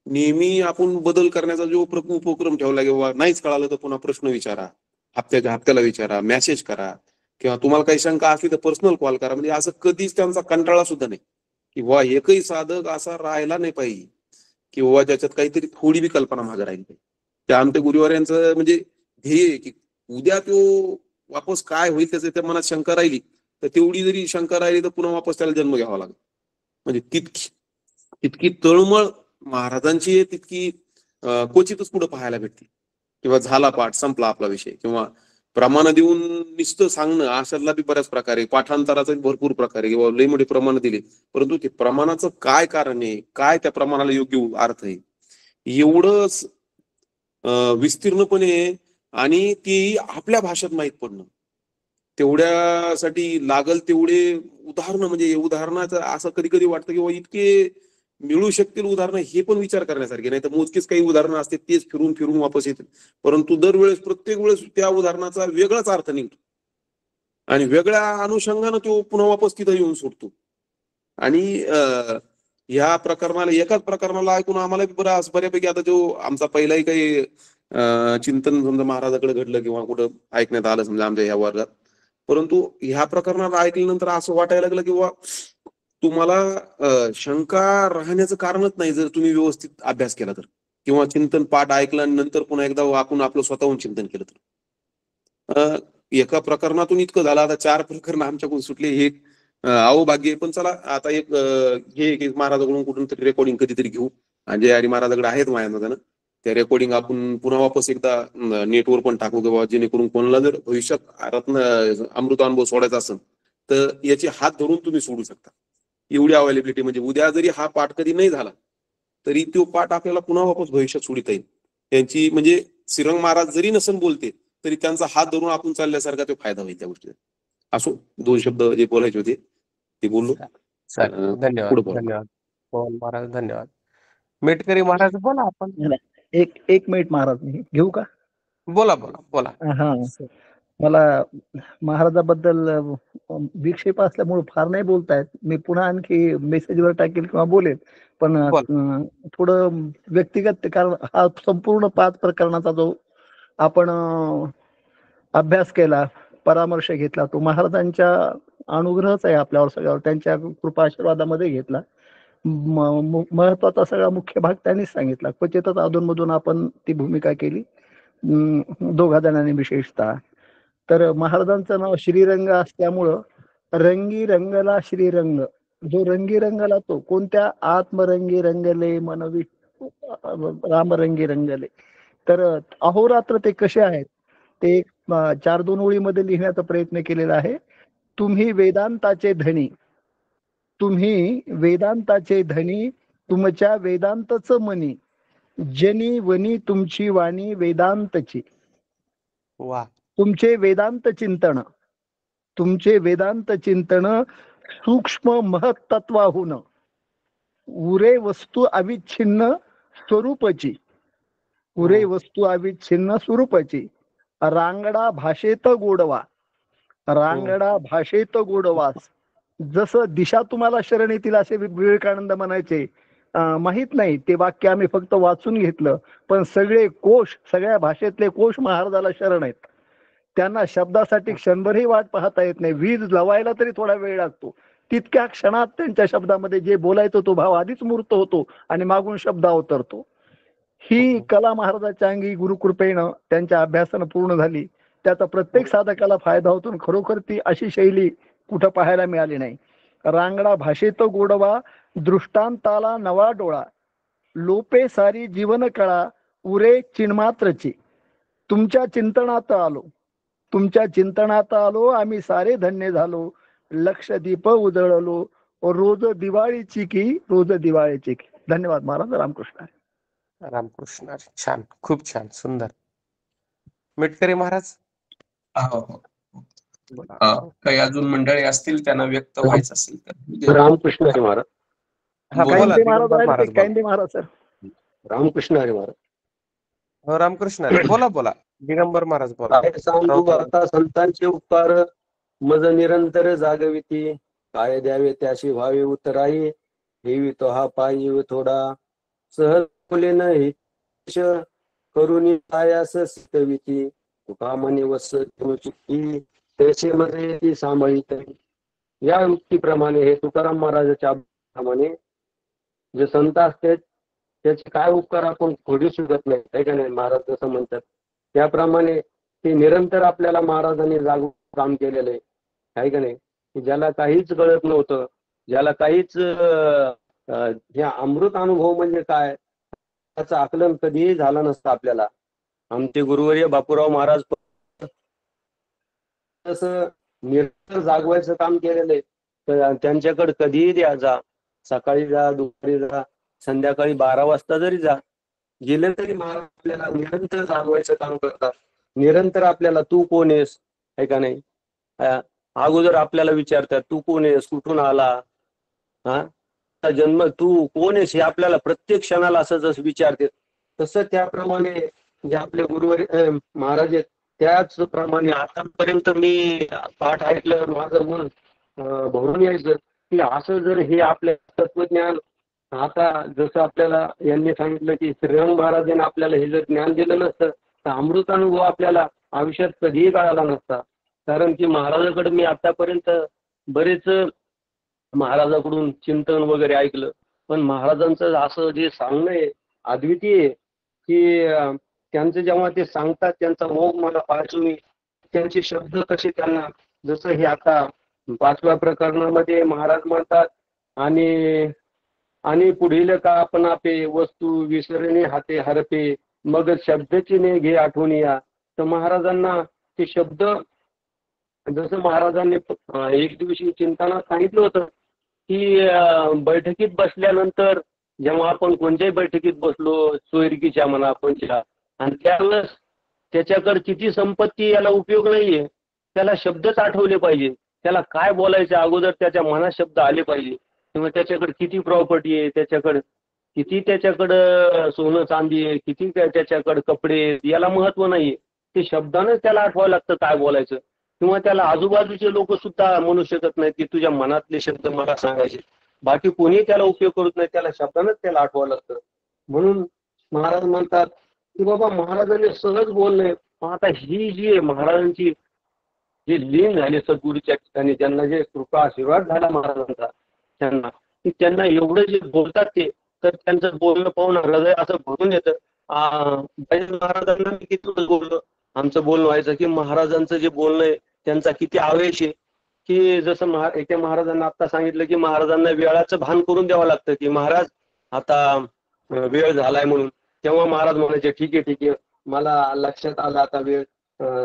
S5: नेहमी आपण बदल करण्याचा जो उपक्रम ठेवला, किंवा नाहीच कळालं तर पुन्हा प्रश्न विचारा, हप्त्याला विचारा, मेसेज करा, किंवा तुम्हाला काही शंका असली तर पर्सनल कॉल करा. म्हणजे असं कधीच त्यांचा कंटाळा सुद्धा नाही, किंवा एकही साधक असा राहिला नाही पाहिजे किंवा ज्याच्यात काहीतरी थोडी बी कल्पना मागे राहिली पाहिजे. त्या आमच्या गुरुवाऱ्यांचं म्हणजे ध्येय की उद्या तो वापस काय होईल त्याचं त्या मनात शंका राहिली तर तेवढी जरी शंका राहिली तर पुन्हा वापस त्याला जन्म घ्यावा लागेल. म्हणजे तितकी तळमळ महाराजांची आहे, तितकी क्वचितच पुढे पाहायला भेटते. किंवा झाला पाठ संपला आपला विषय, किंवा प्रमाण देऊन नुसतं सांगणं अशातला बी बऱ्याच प्रकारे, पाठांतराचा भरपूर प्रकारे, किंवा लई मोठे प्रमाण दिले परंतु ते प्रमाणाचं काय कारण आहे, काय त्या प्रमाणाला योग्य अर्थ आहे, एवढंच विस्तीर्णपणे आणि ती आपल्या भाषेत माहीत पडणं, तेवढ्यासाठी लागल तेवढे उदाहरणं. म्हणजे उदाहरणाचं असं कधी कधी वाटतं की इतके मिळू शकतील उदाहरणं, हे पण विचार करण्यासारखे. नाही तर मोजकीच काही उदाहरणं असते तेच फिरून फिरून वापस येतील, परंतु दरवेळेस प्रत्येक वेळेस त्या उदाहरणाचा वेगळाच अर्थ निघतो आणि वेगळ्या अनुषंगानं तो पुन्हा वापस तिथं येऊन सुटतो. आणि ह्या प्रकरणाला, एकाच प्रकरणाला ऐकून आम्हाला बऱ्यापैकी आता जो आमचा पहिलाही काही चिंतन समजा महाराजाकडे घडलं किंवा कुठं ऐकण्यात आलं समजा आमच्या ह्या वर्गात, परंतु ह्या प्रकरणाला ऐकल्यानंतर असं वाटायला लागलं किंवा तुम्हाला शंका राहण्याचं कारणच नाही जर तुम्ही व्यवस्थित अभ्यास केला तर, किंवा चिंतन पाठ ऐकला आणि नंतर पुन्हा एकदा आपण आपलं स्वतःहून चिंतन केलं तर. एका प्रकरणातून इतकं झालं, आता 4 प्रकरण आमच्याकडून सुटले. हे अहो भाग्य, पण चला आता एक हे एक महाराजाकडून कुठून तरी रेकॉर्डिंग कधीतरी घेऊ, आणि जे हरी महाराजाकडे आहेत माझ्या त्या रेकॉर्डिंग आपण पुन्हा वापस एकदा नेटवर पण टाकू किंवा जेणेकरून कोणाला जर भविष्यात रत्न अमृत अनुभव सोडायचा असेल तर याचे हात धरून तुम्ही सोडू शकता. एवढी अवेलेबिलिटी, म्हणजे उद्या जरी हा पाठ कधी नाही झाला तरी तो पाठ आपल्याला पुन्हा वापस भविष्यात सोडिता येईल. त्यांची म्हणजे श्रीरंग महाराज जरी नसन बोलते तरी त्यांचा हात धरून आपण चालल्यासारखा तो फायदा होईल त्या गोष्टीचा. असो, 2 शब्द जे बोलायचे होते ते बोललो.
S1: चालेल. धन्यवाद,
S5: पुढे बोला.
S1: धन्यवाद पवन महाराज, धन्यवाद. मेटकरी महाराज बोला आपण.
S4: एक मिनिट महाराज, मी घेऊ का?
S1: बोला बोला बोला.
S4: हा, मला महाराजाबद्दल विक्षेप असल्यामुळे फार नाही बोलतायत. मी पुन्हा आणखी मेसेजवर टाकेल किंवा बोलेल, पण थोडं व्यक्तिगत, कारण हा संपूर्ण 5 प्रकरणाचा जो आपण अभ्यास केला, परामर्श घेतला, तो महाराजांच्या अनुग्रहच आहे आपल्यावर सगळ्यावर, त्यांच्या कृपा आशीर्वादामध्ये घेतला. महत्वाचा सगळा मुख्य भाग त्यांनीच सांगितला. क्वचितच अधूनमधून आपण ती भूमिका केली, 2 जणांनी विशेषतः. तर महाराजांचं नाव श्रीरंग असल्यामुळं रंगी रंगला श्रीरंग, जो रंगी रंगला तो कोणत्या? आत्मरंगी रंगले मनवी रामरंगी रंगले. तर अहोरात्र ते कसे आहेत ते 4-2 ओळीमध्ये लिहिण्याचा प्रयत्न केलेला आहे. तुम्ही वेदांताचे धनी, तुम्ही वेदांताचे धनी, तुमच्या वेदांतच मनी, जनी वनी तुमची वाणी वेदांतची.
S1: वा.
S4: तुमचे वेदांत चिंतन, तुमचे वेदांत चिंतन सूक्ष्म महत्त्वाहून उरे वस्तू अविच्छिन्न स्वरूपची, उरे वस्तू अविच्छिन्न स्वरूपाची. रांगडा भाषेत गोडवा, रांगडा भाषेत गोडवास. जसं दिशा तुम्हाला शरण येतील असे विवेकानंद म्हणायचे. माहित नाही, ते वाक्य आम्ही फक्त वाचून घेतलं, पण सगळे कोश, सगळ्या भाषेतले कोश महाराजाला शरण आहेत. त्यांना शब्दासाठी क्षणभरही वाट पाहता येत नाही. वीज लवायला तरी थोडा वेळ लागतो, तितक्या क्षणात त्यांच्या शब्दामध्ये जे बोलायचं तो भाव आधीच मूर्त होतो आणि मागून शब्द अवतरतो. ही कला महाराजांच्या अंगी गुरुकृपेनं त्यांच्या अभ्यासानं पूर्ण झाली. त्याचा प्रत्येक साधकाला फायदा होतो. खरोखर ती अशी शैली कुठं पाहायला मिळाली नाही. रांगडा भाषेत गोडवा, दृष्टांताला नवा डोळा, लोपे सारी जीवन कळा, उरे चिन्मात्रची. तुमच्या चिंतनात आलो, तुमच्या चिंतनात आलो, आम्ही सारे धन्य झालो. लक्ष दीप उजळलो, रोज दिवाळीची की, रोज दिवाळीची की. धन्यवाद महाराज. रामकृष्ण.
S1: रामकृष्ण. छान, खूप छान, सुंदर. मेटकरी महाराज
S9: काही अजून मंडळी असतील त्यांना व्यक्त व्हायचं असेल तर.
S8: रामकृष्ण हरी महाराज.
S4: कायंदे महाराज सर.
S8: रामकृष्ण हरी महाराज.
S1: हो, रामकृष्ण हरी. बोला बोला. दिगंबर महाराज बोला.
S8: सांगू आता संतांचे उपकार मज निरंतर जागविती, काय द्यावे त्याशी व्हावे उतराई, हेवी तो हा पायी थोडा सहज बोले नाही करुणी पायास सितविती, तुका मनी वस चुकी त्याचे मध्ये ती सांभाळीत. या युक्तीप्रमाणे हे तुकाराम महाराजाच्या प्रमाणे जे संत असतात त्याचे काय उपकार आपण खोडू शकत नाही, आहे का नाही. महाराज जसं म्हणतात त्याप्रमाणे ते निरंतर आपल्याला महाराजांनी जागून काम केलेलं आहे का नाही. ज्याला काहीच कळत नव्हतं, ज्याला काहीच हे अमृत अनुभव म्हणजे काय त्याचं आकलन कधीही झालं नसतं आपल्याला. आमचे गुरुवर्य बापूराव महाराज तसं निरंतर जागवायचं काम केलेलं आहे. तर त्यांच्याकडे कधीही द्या, जा, सकाळी जा, दुपारी जा, संध्याकाळी 12 वाजता जरी जा, गेले तरी महाराज आपल्याला निरंतर जागवायचं काम करतात. निरंतर आपल्याला तू कोण आहेस, आहे का नाही. अगोदर आपल्याला विचारतात तू कोण आहेस, कुठून आला, हा जन्म, तू कोण आहेस, हे आपल्याला प्रत्येक क्षणाला असं जसं विचारते. तसं त्याप्रमाणे जे आपले गुरुवर महाराज आहेत त्याचप्रमाणे आतापर्यंत मी पाठ ऐकलं, माझं मन भरून यायचं की असं जर हे आपलं तत्वज्ञान आता जसं आपल्याला यांनी सांगितलं की श्रीरंग महाराजांनी आपल्याला हे जर ज्ञान दिलं नसतं तर अमृतानुभव आपल्याला आयुष्यात कधीही कळाला नसता. कारण की महाराजाकडे मी आतापर्यंत बरेच महाराजाकडून चिंतन वगैरे ऐकलं, पण महाराजांचं असं जे सांगणं आहे अद्वितीय की त्यांचं जेव्हा ते सांगतात त्यांचा मोग मला पाहतो मी, त्यांचे शब्द कसे त्यांना जसं हे आता
S10: 5व्या प्रकरणामध्ये महाराज म्हणतात, आणि पुढील का आपण आपे वस्तू विसरणे हाते हरपे, मग शब्दचिन्हे घे आठवून या. तर महाराजांना ते शब्द, जसं महाराजांनी एक दिवशी चिंतनात सांगितलं होतं की बैठकीत बसल्यानंतर, जेव्हा आपण कोणत्याही बैठकीत बसलो, सोयरकीच्या म्हणा कोणत्या, आणि त्यावेळेस त्याच्याकडे किती संपत्ती याला उपयोग नाहीये, त्याला शब्दच आठवले पाहिजे. त्याला काय बोलायचं अगोदर त्याच्या मनात शब्द आले पाहिजे. किंवा त्याच्याकडे किती प्रॉपर्टी आहे, त्याच्याकडं सोनं चांदी आहे, किती त्याच्याकडे कपडे आहेत, याला महत्व नाहीये. ते शब्दानंच त्याला आठवावं लागतं काय बोलायचं. किंवा त्याला आजूबाजूचे लोक सुद्धा म्हणू शकत नाहीत की तुझ्या मनातले शब्द मला सांगायचे. बाकी कोणी त्याला उपयोग करत नाही, त्याला शब्दानंच त्याला आठवावं लागतं. म्हणून महाराज म्हणतात की बाबा महाराजांनी सहज बोलणे. आता ही जी आहे महाराजांची जे लीन झाले सद्गुरूच्या ठिकाणी, ज्यांना जे कृपा आशीर्वाद झाला महाराजांचा त्यांना, की त्यांना एवढं जे बोलतात ते, तर त्यांचं बोलणं पाहून हृदय असं भरून येतं. महाराजांना मी किती बोललो, आमचं बोलणं व्हायचं की महाराजांचं जे बोलणं आहे त्यांचा किती आवेश आहे. की जसं एका महाराजांना आता सांगितलं की महाराजांना वेळाचं भान करून द्यावं लागतं की महाराज आता वेळ झालाय म्हणून. तेव्हा महाराज म्हणायचे ठीक आहे मला लक्षात आलं, आता वेळ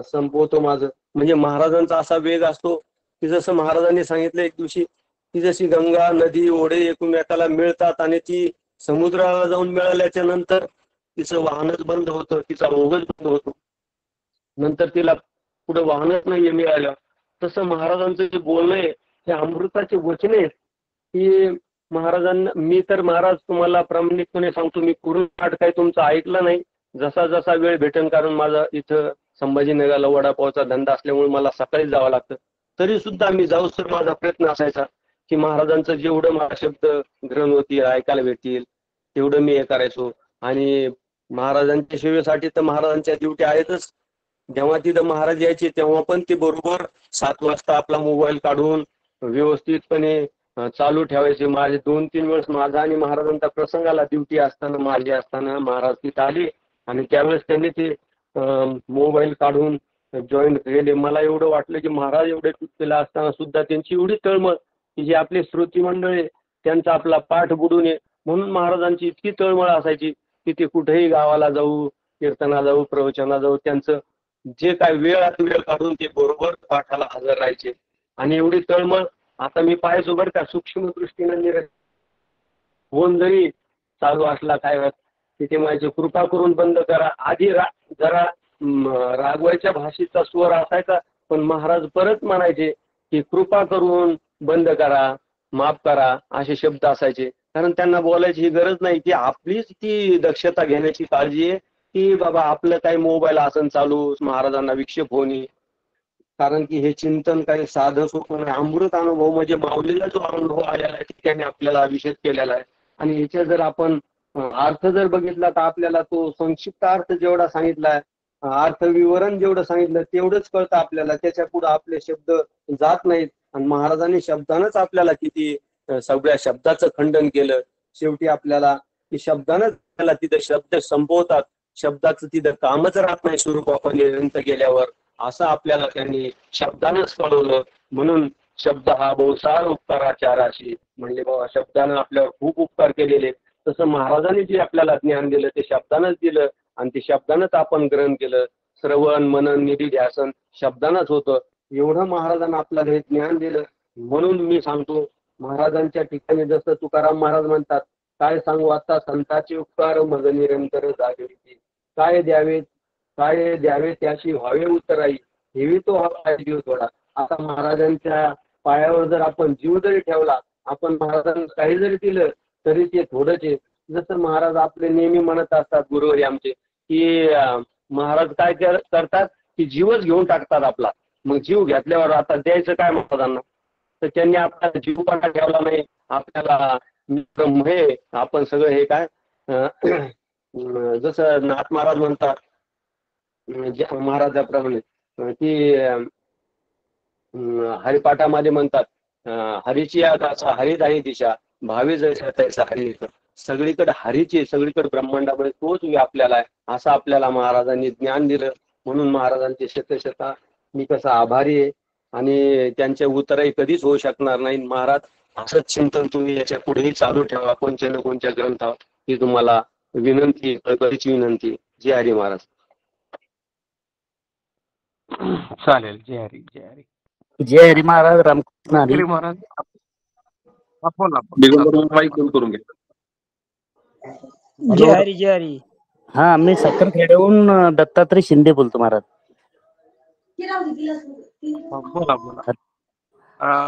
S10: संपवतो माझं. म्हणजे महाराजांचा असा वेग असतो की जसं महाराजांनी सांगितलं एक दिवशी की जशी गंगा नदी ओढे एकमेकाला मिळतात आणि ती समुद्राला जाऊन मिळाल्याच्या नंतर तिचं वाहनच बंद होतं, तिचा ओघच बंद होतो, नंतर तिला पुढे वाहनच नाहीये मिळालं. तसं महाराजांचं जे बोलणं आहे हे अमृताचे वचने आहेत. की महाराजांना मी तर महाराज तुम्हाला प्रामाणिकपणे सांगतो, मी पूर्ण पाठ काही तुमचं ऐकलं नाही. जसा जसा वेळ भेटेल, कारण माझा इथं संभाजीनगरला वडापावचा धंदा असल्यामुळे मला सकाळी जावं लागतं, तरी सुद्धा मी जाऊ सर माझा प्रयत्न असायचा की महाराजांचं जेवढं मला शब्द ग्रहण होतील ऐकायला भेटतील तेवढं मी हे करायचो. आणि महाराजांच्या सेवेसाठी तर महाराजांच्या ड्युटी आहेतच. जेव्हा तिथं महाराज यायचे तेव्हा पण ते बरोबर 7 वाजता आपला मोबाईल काढून व्यवस्थितपणे चालू ठेवायचे. माझे 2-3 वेळेस माझा आणि महाराजांचा प्रसंगाला ड्युटी असताना माझे असताना महाराज तिथं आले आणि त्यावेळेस त्यांनी ते मोबाईल काढून जॉईन केले. मला एवढं वाटलं की महाराज एवढे केला असताना सुद्धा त्यांची एवढी तळमळ की जे आपले श्रोती मंडळी त्यांचा आपला पाठ बुडू नये म्हणून महाराजांची इतकी तळमळ असायची की ते कुठेही गावाला जाऊ, कीर्तना जाऊ, प्रवचना जाऊ, त्यांचं जे काय वेळ काढून ते बरोबर पाठाला हजर राहायचे. आणि एवढी तळमळ आता मी पाहायचो बरं का, सूक्ष्म दृष्टीने फोन जरी चालू असला काय तिथे माझी कृपा करून बंद करा. आधी जरा रागवायच्या भाषेचा स्वर असायचा, पण महाराज परत म्हणायचे की कृपा करून बंद करा, माफ करा, असे शब्द असायचे. कारण त्यांना बोलायची ही गरज नाही की आपलीच ती दक्षता घेण्याची काळजी आहे की बाबा आपलं काही मोबाईल आसन चालू महाराजांना विक्षेप होणे. कारण की हे चिंतन काही साधं सोपं नाही, अमृत अनुभव म्हणजे माऊलीला जो अनुभव आलेला आहे त्याने आपल्याला अभिषेक केलेला आहे. आणि याच्या जर आपण अर्थ जर बघितला तर आपल्याला तो संक्षिप्त अर्थ जेवढा सांगितलाय, अर्थ विवरण जेवढं सांगितलं तेवढंच कळतं आपल्याला. त्याच्या पुढे आपले शब्द जात नाहीत. आणि महाराजांनी शब्दानंच आपल्याला किती सगळ्या शब्दाचं खंडन केलं. शेवटी आपल्याला की शब्दानंच त्याला तिथे शब्द संपवतात, शब्दाचं तिथं कामच राहत नाही स्वरूपापर्यंत गेल्यावर, असं आपल्याला त्यांनी शब्दानंच कळवलं. म्हणून शब्द हा बहुसार उपकाराचाराशी, म्हणजे बाबा शब्दानं आपल्यावर खूप उपकार केलेले. तसं महाराजांनी जे आपल्याला ज्ञान दिलं ते शब्दानंच दिलं आणि ते शब्दानंच आपण ग्रहण केलं. श्रवण मनन निधी ध्यासन शब्दानंच होतं. एवढं महाराजांना आपल्याला हे ज्ञान दिलं. म्हणून मी सांगतो महाराजांच्या ठिकाणी जसं तुकाराम महाराज म्हणतात, काय सांगू आता संतांचे उपकार मग निरंतर जागृती, काय द्यावे त्याशी व्हावे उत्तराई, हेवी तो हवा जीव थोडा. आता महाराजांच्या पायावर जर आपण जीव जरी ठेवला, आपण महाराजांना काही जरी दिलं तरी ते थोडंच आहे. जसं महाराज आपले नेहमी म्हणत असतात गुरुवारी आमचे की महाराज काय करतात की जीवच घेऊन टाकतात आपला. मग जीव घेतल्यावर आता द्यायचं काय महाराजांना? तर त्यांनी आपला जीव पण ठेवला नाही. आपल्याला हे आपण सगळं हे काय जसं नाथ महाराज म्हणतात महाराजाप्रमाणे की हरिपाठामध्ये म्हणतात हरीची आकाशा हरिदाही दिशा भावी जैसा तैसा हरी. सगळीकडे हरीची, सगळीकडे ब्रह्मांडामध्ये तोच व्यापलेला आहे, असं आपल्याला महाराजांनी ज्ञान दिलं. म्हणून महाराजांचे शतशता मी कसा आभारी आहे आणि त्यांचे उत्तरही कधीच होऊ शकणार नाही. महाराज, असंच चिंतन तुम्ही याच्या पुढेही चालू ठेवा कोणत्या ना कोणत्या ग्रंथावर, ही तुम्हाला विनंती, कळकळीची विनंती. जय हरी महाराज.
S1: चालेल. जय हरी, जय हरी.
S11: जय हरी महाराज. रामकृष्ण हरी.
S1: हरी महाराज. बोला.
S5: दिगंबर माईक बंद करून घ्या.
S11: जय हरी, जय हरी. हा, मी साखरखेड्याहून दत्तात्रय शिंदे बोलतो महाराज.
S1: बोला.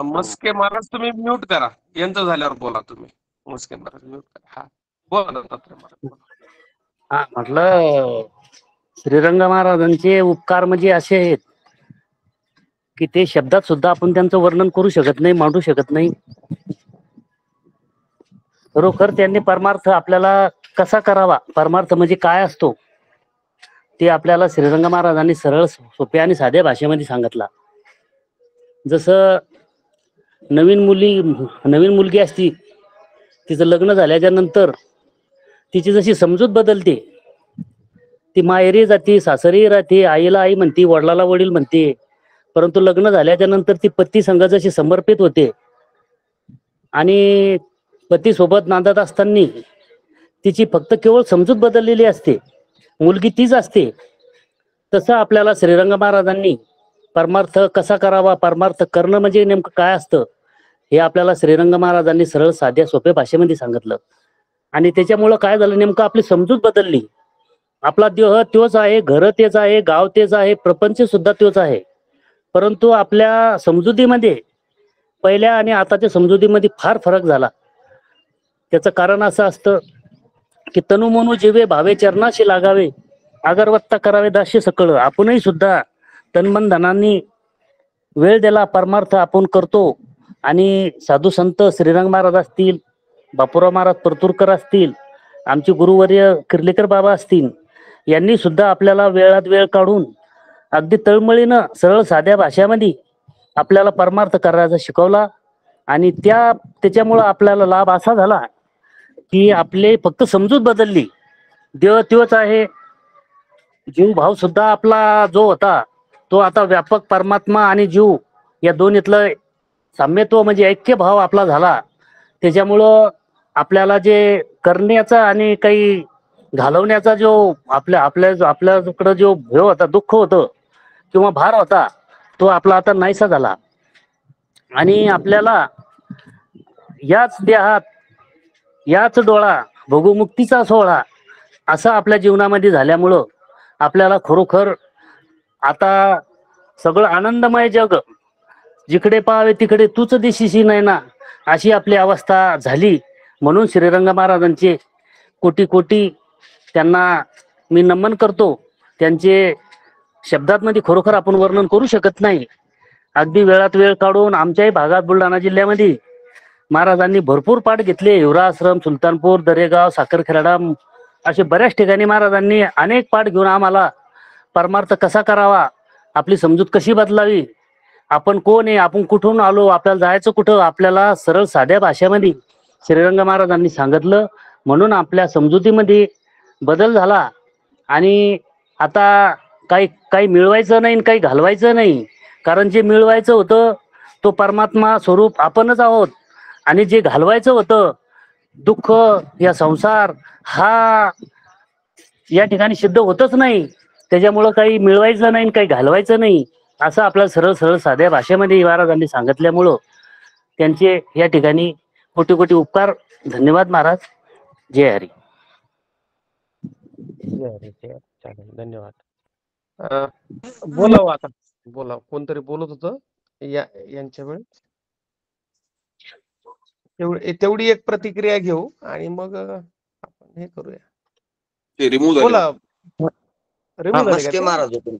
S1: मस्के महाराज तुम्ही म्यूट करा. यंत्र झाल्यावर बोला तुम्ही. मस्के महाराज म्यूट करा. हा, बोला दत्तात्रय महाराज.
S11: हा, म्हटलं श्रीरंग महाराजांचे उपकार म्हणजे असे आहेत की ते शब्दात सुद्धा आपण त्यांचं वर्णन करू शकत नाही, मांडू शकत नाही. खरोखर त्यांनी परमार्थ आपल्याला कसा करावा, परमार्थ म्हणजे काय असतो, ते आपल्याला श्रीरंग महाराजांनी सरळ, सोप्या आणि साध्या भाषेमध्ये सांगितला. जसं नवीन मुलगी असती, तिचं लग्न झाल्याच्या नंतर तिची जशी समजूत बदलते, ती माहेरी जाते, सासरी राहते, आईला आई म्हणते, वडिलाला वडील म्हणते, परंतु लग्न झाल्याच्या नंतर ती पती संघ जशी समर्पित होते आणि पती सोबत नांदत असताना तिची फक्त केवळ समजूत बदललेली असते, मुलगी तीच असते. तसं आपल्याला श्रीरंग महाराजांनी परमार्थ कसा करावा, परमार्थ करणं म्हणजे नेमकं काय असतं, हे आपल्याला श्रीरंग महाराजांनी सरळ साध्या सोप्या भाषेमध्ये सांगितलं. आणि त्याच्यामुळं काय झालं, नेमकं आपली समजूत बदलली. आपला देह तोच आहे, घर तेच आहे, गाव तेच आहे, प्रपंच सुद्धा तोच आहे, परंतु आपल्या समजुतीमध्ये, पहिल्या आणि आताच्या समजुतीमध्ये फार फरक झाला. त्याचं कारण असं असतं की तनु मनु जीवे भावे चरणाशी लागावे, अगरवत्ता करावे दास्य सकळ. आपणही सुद्धा तन्मन धनांनी वेळ दिला, परमार्थ आपण करतो. आणि साधू संत श्रीरंग महाराज असतील, बापूराव महाराज परतूरकर असतील, आमचे गुरुवर्य किर्लेकर बाबा असतील, यांनी सुद्धा आपल्याला वेळात वेळ काढून अगदी तळमळीनं सरळ साध्या भाषेमध्ये आपल्याला परमार्थ करायचा शिकवला. आणि त्याच्यामुळं आपल्याला लाभ असा झाला की आपले फक्त समजूत बदलली. देव तोच आहे, जीव भाव सुद्धा आपला जो होता तो आता व्यापक परमात्मा आणि जीव या दोन्हीतलं साम्यत्व म्हणजे ऐक्य भाव आपला झाला. त्याच्यामुळं आपल्याला जे करण्याचा आणि काही घालवण्याचा जो आपल्याकडं जो हे होता, दुःख होतं किंवा भार होता, तो आपला आता नाहीसा झाला. आणि आपल्याला याच देहात, याच डोळा, भोगमुक्तीचा सोहळा असा आपल्या जीवनामध्ये झाल्यामुळं आपल्याला खरोखर आता सगळं आनंदमय जग, जिकडे पाहावे तिकडे तूच दिशीशी नाही ना, अशी आपली अवस्था झाली. म्हणून श्रीरंग महाराजांचे कोटी कोटी त्यांना मी नमन करतो. त्यांचे शब्दात मध्ये खरोखर आपण वर्णन करू शकत नाही. अगदी वेळात वेळ काढून आमच्याही भागात, बुलढाणा जिल्ह्यामध्ये महाराजांनी भरपूर पाठ घेतले. हिवराआश्रम, सुलतानपूर, दरेगाव, साखरखेडा असे बऱ्याच ठिकाणी महाराजांनी अनेक पाठ घेऊन आम्हाला परमार्थ कसा करावा, आपली समजूत कशी बदलावी, आपण कोण आहे, आपण कुठून आलो, आपल्याला जायचं कुठं, आपल्याला सरळ साध्या भाषेमध्ये श्रीरंग महाराजांनी सांगितलं. म्हणून आपल्या समजुतीमध्ये बदल झाला. आणि आता काही मिळवायचं नाही, काही घालवायचं नाही. कारण जे मिळवायचं होतं तो परमात्मा स्वरूप आपणच आहोत, आणि जे घालवायचं होतं दुःख, या संसार, हा या ठिकाणी सिद्ध होतच नाही. त्याच्यामुळं काही मिळवायचं नाही, काही घालवायचं नाही, असं आपल्याला सरळ सरळ साध्या भाषेमध्ये महाराजांनी सांगितल्यामुळं त्यांचे या ठिकाणी कोटी कोटी उपकार. धन्यवाद महाराज. जय हरी.
S1: जय हरी, जय हरी. चालेल, धन्यवाद. बोलावं आता, बोला. कोणतरी बोलत होतं यांच्या वेळेस. तेवढी एक प्रतिक्रिया घेऊ आणि मग आपण हे करूया.
S5: ते रिमूव्ह झाले.
S1: बोला. रिमूव्ह झाले
S2: मस्के
S1: का?
S2: महाराज होते.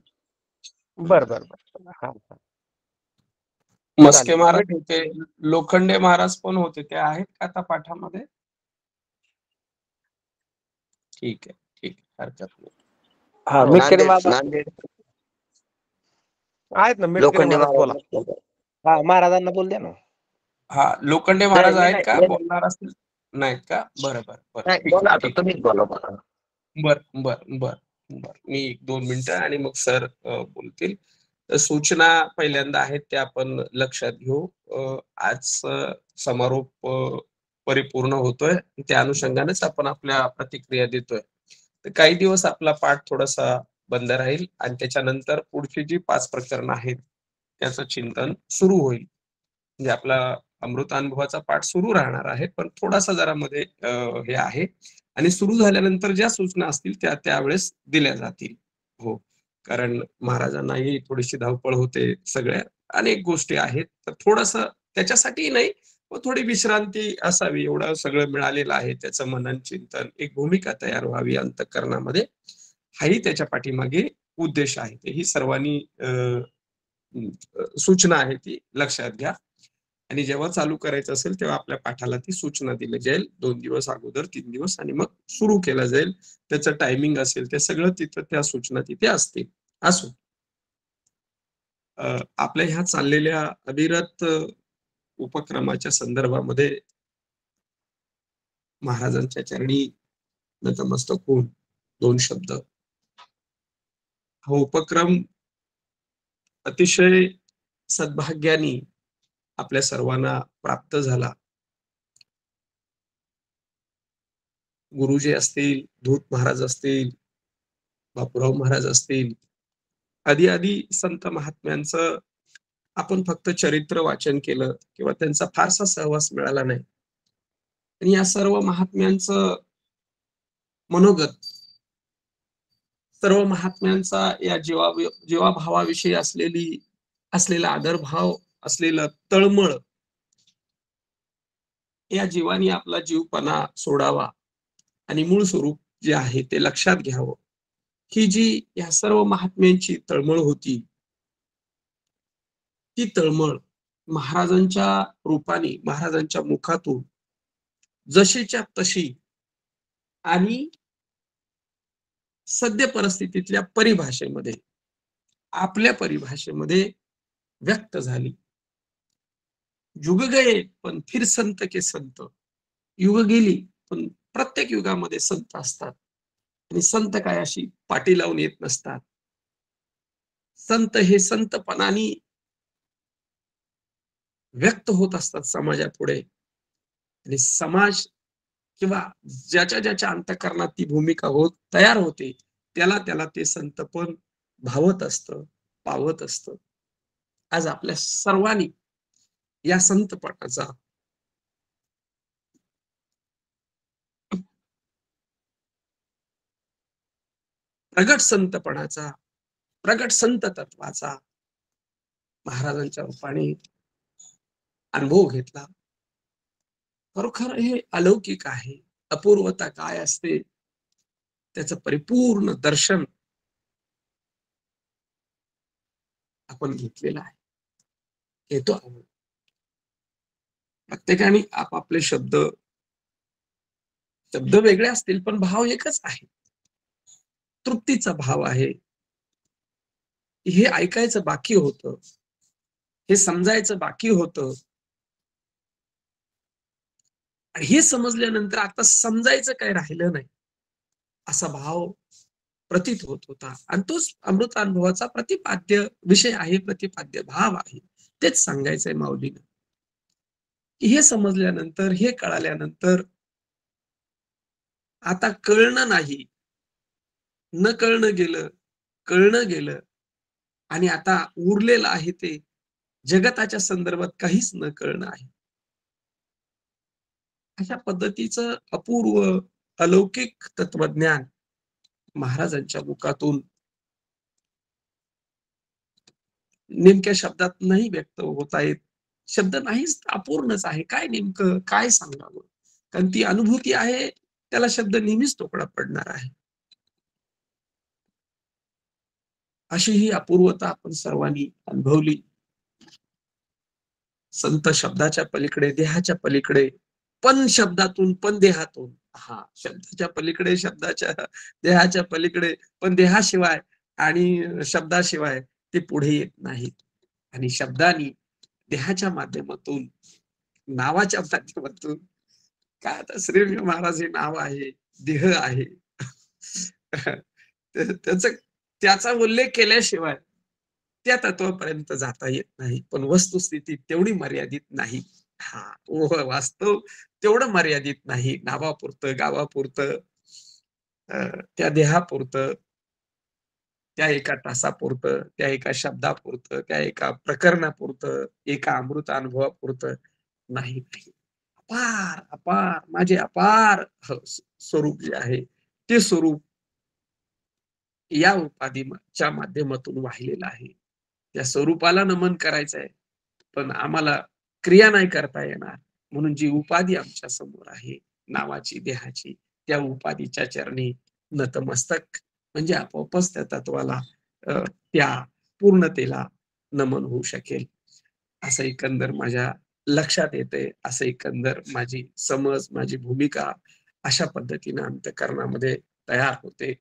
S1: बर. हा.
S9: मस्के
S1: चालेल.
S9: महाराज होते, लोखंडे महाराज पण होते, ते आहेत का आता पाठामध्ये? ठीक आहे, हरकत नाही.
S7: हा, मिटकरी महाराज.
S2: नांदेड
S1: आहेत ना मिटकरी
S2: लोखंडे
S1: महाराज, बोला.
S7: हा, महाराजांना बोल द्या ना.
S9: हा, लोखंडे महाराज
S2: नाही,
S9: आहेत का?
S2: नाही.
S9: बोलणार असतील? नाहीत का? बरं.
S2: नाही,
S9: ठीक
S2: बोला
S9: आहे,
S2: आता,
S9: ठीक
S2: तुम्हीच बोला मला.
S9: आहे. बर. मी 1-2 मिनिटं आणि मग सर बोलतील. सूचना पहिल्यांदा आहेत त्या आपण लक्षात घेऊ. आज समारोप परिपूर्ण होतोय, त्या अनुषंगानेच आपण आपल्या प्रतिक्रिया देतोय. तर काही दिवस आपला पाठ थोडासा बंद राहील आणि त्याच्यानंतर पुढची जी 5 प्रकरणं आहेत त्याचं चिंतन सुरू होईल. म्हणजे आपला अमृतानुभवाचा पाठ सुरू राहणार आहे, पण थोडासा जरा मध्ये हे आहे आणि सुरू झाल्यानंतर ज्या सूचना असतील त्या त्यावेळेस दिल्या जातील. हो, कारण महाराजांनाही थोडीशी धावपळ होते, सगळ्या अनेक गोष्टी आहेत. तर थोडंसं त्याच्यासाठीही नाही, पण थोडी विश्रांती असावी. एवढं सगळं मिळालेलं आहे, त्याचं मनन चिंतन, एक भूमिका तयार व्हावी अंतःकरणामध्ये, हाही त्याच्या पाठीमागे उद्देश आहे. ते ही सर्वांनी सूचना आहे ती लक्षात घ्या. आणि जेव्हा चालू करायचं असेल तेव्हा आपल्या पाठाला ती सूचना दिली जाईल. 2 दिवस अगोदर, 3 दिवस आणि मग सुरू केलं जाईल. त्याचं टायमिंग असेल ते सगळं तिथं त्या सूचना तिथे असतील. असो, आपल्या ह्या चाललेल्या अविरत उपक्रमाच्या संदर्भामध्ये महाराजांच्या चरणी नतमस्तक होऊन 2 शब्द. हा उपक्रम अतिशय सद्भाग्याने आपल्या सर्वांना प्राप्त झाला. गुरुजी असतील, धूत महाराज असतील, बापूराव महाराज असतील, आदी संत महात्म्यांचं आपण फक्त चरित्र वाचन केलं किंवा त्यांचा फारसा सहवास मिळाला नाही. आणि या सर्व महात्म्यांचं मनोगत, सर्व महात्म्यांचा या जीवाभावाविषयी असलेला आदरभाव, असलेलं तळमळ, या जीवानी आपला जीवपणा सोडावा आणि मूळ स्वरूप जे आहे ते लक्षात घ्यावं. ही जी या सर्व महात्म्यांची तळमळ होती, ती तळमळ महाराजांच्या रूपाने, महाराजांच्या मुखातून जशीच्या तशी आणि सद्य परिस्थितीतल्या परिभाषेमध्ये, आपल्या परिभाषेमध्ये व्यक्त झाली. युग गए पण फिर संत के संत. युग गेली पण प्रत्येक युगामध्ये संत असतात. आणि संत काय अशी पाटी लावून येत नसतात. संत हे संतपणाने व्यक्त होत असतात समाजापुढे. आणि समाज किंवा ज्याच्या अंतःकरणात ती भूमिका तयार होते, त्याला ते संतपण भावत असतं, पावत असतं. आज आपल्या सर्वांनी या संतपणाचा, प्रगट संतपणाचा, प्रगट संत तत्वाचा महाराजांच्या रूपाने अनुभव घेतला. खरोखर हे अलौकिक आहे. अपूर्वता काय असते त्याचं परिपूर्ण दर्शन आपण घेतलेलं आहे, घेतो आहोत. प्रत्येकाने आपापले शब्द वेगळे असतील पण भाव एकच आहे, तृप्तीचा भाव आहे. हे ऐकायचं बाकी होतं, हे समजायचं बाकी होतं. हे समजल्यानंतर आता समजायचं काही राहिलं नाही असा भाव प्रतीत होत होता. आणि तोच अमृतानुभवाचा प्रतिपाद्य विषय आहे, प्रतिपाद्य भाव आहे. तेच सांगायचंय माऊलीनं. हे समजल्यानंतर, हे कळाल्यानंतर आता कळणं नाही, न कळणं गेलं, कळणं गेलं. आणि आता उरलेलं आहे ते जगताच्या संदर्भात काहीच न कळणं आहे. अशा पद्धतीचं अपूर्व अलौकिक तत्वज्ञान महाराजांच्या मुखातून नेमक्या शब्दात नाही व्यक्त होता येत. शब्द नाहीच, अपूर्णच आहे. काय नेमकं काय सांगावं, कारण ती अनुभूती आहे, त्याला शब्द नेहमीच तोकडा पडणार आहे. अशी ही अपूर्वता आपण सर्वांनी अनुभवली. संत शब्दाच्या पलीकडे, देहाच्या पलीकडे, पण शब्दातून, पण देहातून. हा, शब्दाच्या पलीकडे, शब्दाच्या देहाच्या पलीकडे, पण देहाशिवाय आणि शब्दाशिवाय ते पुढे येत नाहीत. आणि शब्दानी, देहाच्या माध्यमातून, नावाच्या माध्यमातून, काय आता श्री महाराज हे नाव आहे, देह आहे. त्याचा उल्लेख केल्याशिवाय त्या तत्वापर्यंत जाता येत नाही, पण वस्तुस्थिती तेवढी मर्यादित नाही. हा वास्तव तेवढं मर्यादित नाही. नावापुरतं, गावापुरतं, त्या देहापुरतं, त्या एका तासापुरतं, त्या एका शब्दापुरतं, त्या एका प्रकरणापुरतं, एका अमृत अनुभवापुरतं नाही, नाही. अपार, अपार, माझे अपार स्वरूप जे आहे, ते स्वरूप या उपाधीच्या माध्यमातून वाहिलेलं आहे. त्या स्वरूपाला नमन करायचंय, पण आम्हाला क्रिया नाही करता येणार. म्हणून जी उपाधी आमच्या समोर आहे, नावाची, देहाची, त्या उपाधीच्या चरणी नतमस्तक म्हणजे आपोआपच त्या तत्वाला, त्या पूर्णतेला नमन होऊ शकेल. असं एकंदर माझ्या लक्षात येतंय. असं एकंदर माझी समज, माझी भूमिका अशा पद्धतीनं अंतःकरणामध्ये तयार होते.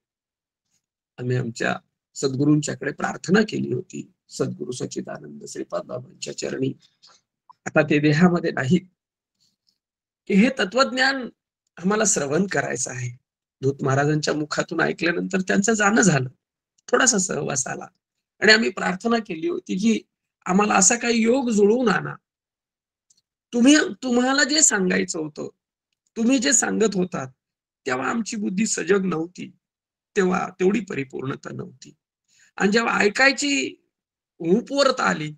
S9: आम्ही आमच्या सद्गुरूंच्याकडे प्रार्थना केली होती. सद्गुरू सच्चिदानंद श्रीपाद बाबांच्या चरणी. आता ते देहामध्ये नाहीत. की हे तत्वज्ञान आम्हाला श्रवण करायचं आहे. दूत महाराजांच्या मुखातून ऐकल्यानंतर त्यांचं जाणं झालं. थोडासा सहवास आला आणि आम्ही प्रार्थना केली होती की आम्हाला असा काही योग जुळवून आणा. तुम्हाला जे सांगायचं होतं, तुम्ही जे सांगत होतात, तेव्हा आमची बुद्धी सजग नव्हती. तेव्हा तेवढी परिपूर्णता नव्हती. आणि जेव्हा ऐकायची उपवरता आली,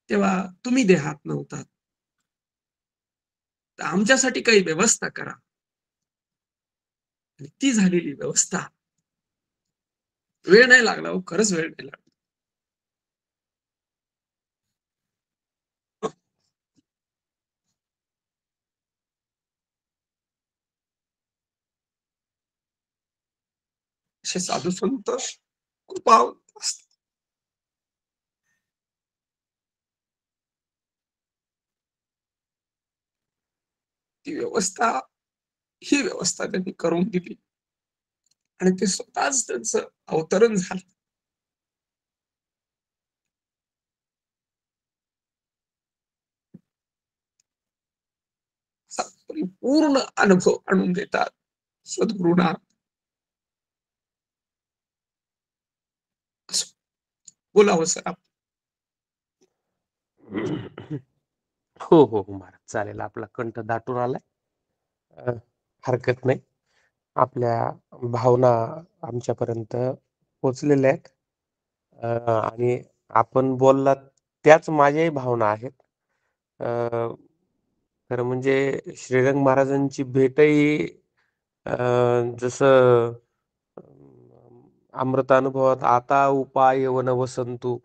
S9: तेव्हा तुम्ही देहात नव्हतात. तर आमच्यासाठी काही व्यवस्था करा. आणि ती झालेली व्यवस्था, वेळ नाही लागला हो, खरंच वेळ नाही लागला. असे साधू संत कृपावंत असतात. ती व्यवस्था, ही व्यवस्था त्यांनी करून दिली आणि ते स्वतःच त्यांचं अवतरण झालं. असा परिपूर्ण अनुभव आणून देतात सद्गुरुना. बोलावं सर आपण.
S1: हो हो हो महाराज, चालेल. आपला कंठ दाटून आलाय. हरकत नाही. आपल्या भावना आमच्यापर्यंत पोचलेल्या आहेत. आणि आपण बोललात त्याच माझ्याही भावना आहेत. खरं म्हणजे श्रीरंग महाराजांची भेटही जसं अमृतानुभवात आता उपाय वन वसंतू,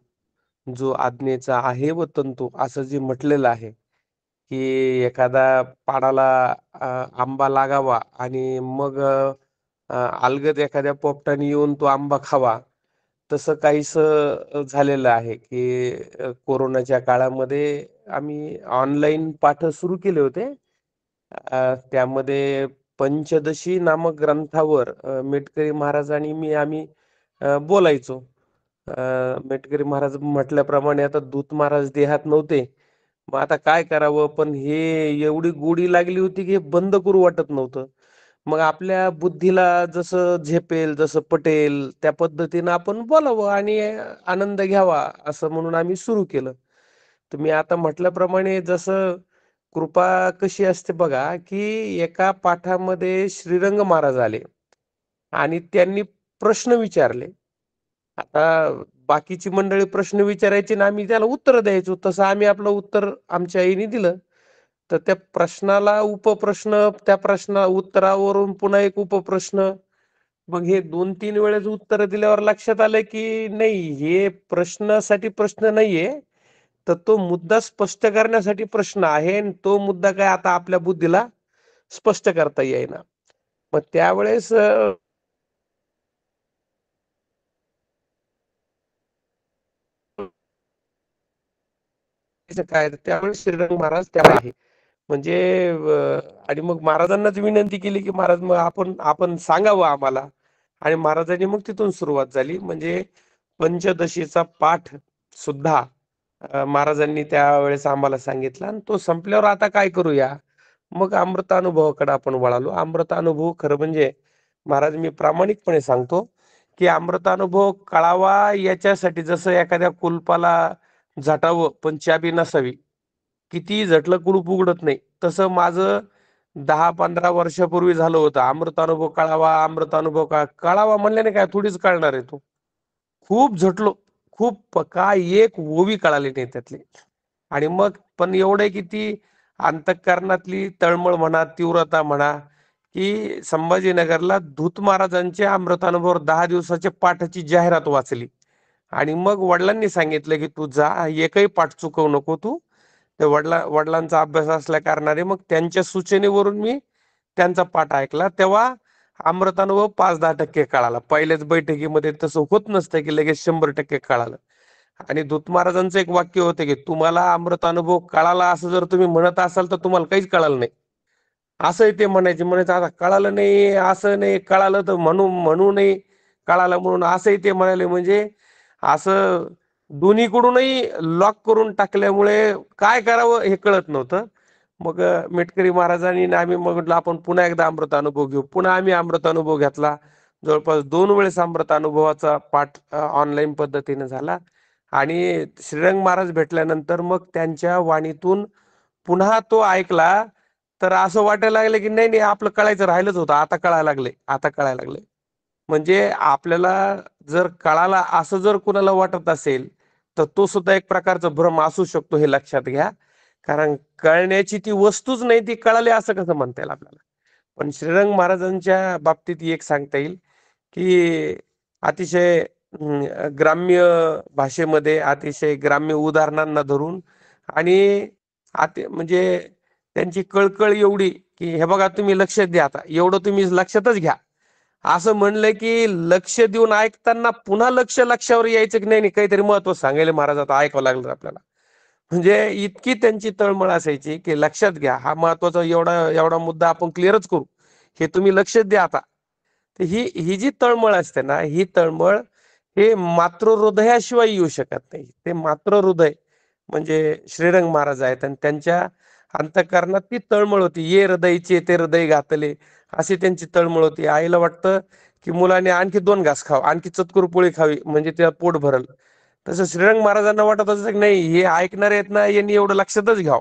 S1: जो आज्ञेचा आहे व तंतू, असं जे म्हटलेलं आहे की एखादा पाडाला आंबा लागावा आणि मग अलगद एखाद्या पोपटाने येऊन तो आंबा खावा, तसं काहीस झालेलं आहे की कोरोनाच्या काळामध्ये आम्ही ऑनलाईन पाठ सुरू केले होते. त्यामध्ये पंचदशी नामक ग्रंथावर मेटकरी महाराज आणि आम्ही बोलायचो. मेटकरी महाराज म्हटल्याप्रमाणे आता दूत महाराज देहात नव्हते. मग आता काय करावं, पण हे एवढी गोडी लागली होती की हे बंद करू वाटत नव्हतं. मग आपल्या बुद्धीला जसं झेपेल, जसं पटेल, त्या पद्धतीनं आपण बोलावं आणि आनंद घ्यावा, असं म्हणून आम्ही सुरू केलं. तुम्ही आता म्हटल्याप्रमाणे जसं कृपा कशी असते बघा, की एका पाठामध्ये श्रीरंग महाराज आले आणि त्यांनी प्रश्न विचारले. आता बाकीची मंडळी प्रश्न विचारायची आणि आम्ही त्याला उत्तर द्यायचो. तसं आम्ही आपलं उत्तर आमच्या आईने दिलं. तर त्या प्रश्नाला उपप्रश्न, त्या प्रश्ना उत्तरावरून पुन्हा एक उपप्रश्न, मग हे 2-3 वेळेस उत्तर दिल्यावर लक्षात आलं की नाही, हे प्रश्नासाठी प्रश्न नाहीये, तर तो मुद्दा स्पष्ट करण्यासाठी प्रश्न आहे. आणि तो मुद्दा काय आता आपल्या बुद्धीला स्पष्ट करता येईना. मग त्यावेळेस काय, त्यावेळेस श्रीरंग महाराज त्या आहे म्हणजे आणि मग महाराजांनाच विनंती केली की महाराज मग आपण सांगावं आम्हाला. आणि महाराजांनी मग तिथून सुरुवात झाली. म्हणजे पंचदशीचा पाठ सुद्धा महाराजांनी त्यावेळेस आम्हाला सांगितला. आणि तो संपल्यावर आता काय करूया, मग अमृतानुभवाकडे आपण वळालो. अमृतानुभव खरं म्हणजे महाराज, मी प्रामाणिकपणे सांगतो की अमृतानुभव कळावा याच्यासाठी जसं एखाद्या कुलपाला झटावं पण चाबी नसावी, कितीही झटलं कुलूप उघडत नाही, तसं माझं 10-15 वर्षापूर्वी झालं होतं. अमृतानुभव कळावा, अमृतानुभव कळावा म्हणल्याने काय थोडीच कळणार आहे तो. खूप झटलो, खूप काय एक ओवी कळाली नाही त्यातली. आणि मग पण एवढं की ती अंतःकरणातली तळमळ म्हणा, तीव्रता म्हणा, की संभाजीनगरला धूत महाराजांचे अमृतानुभव 10 दिवसाच्या पाठाची जाहिरात वाचली. आणि मग वडिलांनी सांगितलं की तू जा, एकही पाठ चुकवू नको तू. ते वडिलांचा अभ्यास असल्या कारणाने मग त्यांच्या सूचनेवरून मी त्यांचा पाठ ऐकला. तेव्हा अमृतानुभव 5-10% कळाला. पहिल्याच बैठकीमध्ये तसं होत नसतं की लगेच 100% कळालं. आणि दूत महाराजांचं एक वाक्य होतं की तुम्हाला अमृतानुभव कळाला असं जर तुम्ही म्हणत असाल तर तुम्हाला काहीच कळालं नाही. असंही ते म्हणायचे आता कळालं नाही, असं नाही, कळालं तर म्हणू नाही, कळालं म्हणून असंही ते म्हणाले. म्हणजे असं दोन्हीकडूनही लॉक करून टाकल्यामुळे काय करावं हे कळत नव्हतं. मग मेटकरी महाराजांनी आणि आम्ही मग म्हटलं आपण पुन्हा एकदा अमृतानुभव घेऊ. पुन्हा आम्ही अमृतानुभव घेतला. जवळपास 2 वेळेस अमृतानुभवाचा पाठ ऑनलाईन पद्धतीने झाला. आणि श्रीरंग महाराज भेटल्यानंतर मग त्यांच्या वाणीतून पुन्हा तो ऐकला तर असं वाटायला लागलं की नाही नाही आपलं कळायचं राहिलंच होतं, आता कळायला लागले, आता कळायला लागले. म्हणजे आपल्याला जर कळाला असं जर कुणाला वाटत असेल तर तो सुद्धा एक प्रकारचा भ्रम असू शकतो, हे लक्षात घ्या. कारण कळण्याची ती वस्तूच नाही, ती कळाली असं कसं म्हणता येईल आपल्याला. पण श्रीरंग महाराजांच्या बाबतीत एक सांगता येईल की अतिशय ग्राम्य भाषेमध्ये, अतिशय ग्राम्य उदाहरणांना धरून आणि म्हणजे त्यांची कळकळ एवढी की हे बघा तुम्ही लक्ष द्या, आता एवढं तुम्ही लक्षातच घ्या असं म्हणलं की लक्ष देऊन ऐकताना पुन्हा लक्षावर यायचं की नाही काहीतरी महत्व सांगायला महाराज आता ऐकावं लागलं आपल्याला. म्हणजे इतकी त्यांची तळमळ असायची की लक्षात घ्या, हा महत्वाचा एवढा मुद्दा आपण क्लिअरच करू, हे तुम्ही लक्ष द्या आता. तर ही जी तळमळ असते ना, ही तळमळ हे मातृ हृदयाशिवाय येऊ शकत नाही. ते मातृ हृदय म्हणजे श्रीरंग महाराज आहेत आणि त्यांच्या अंतःकरणात ती तळमळ होती. ये हृदयचे ते हृदय घातले, अशी त्यांची तळमळ होती. आईला वाटतं की मुलाने आणखी 2 घास खाव, आणखी चतकुर पोळी खावी म्हणजे त्या पोट भरल. तसं श्रीरंग महाराजांना वाटत असं की नाही हे ऐकणार आहेत ना, यांनी एवढं लक्षातच घ्यावं,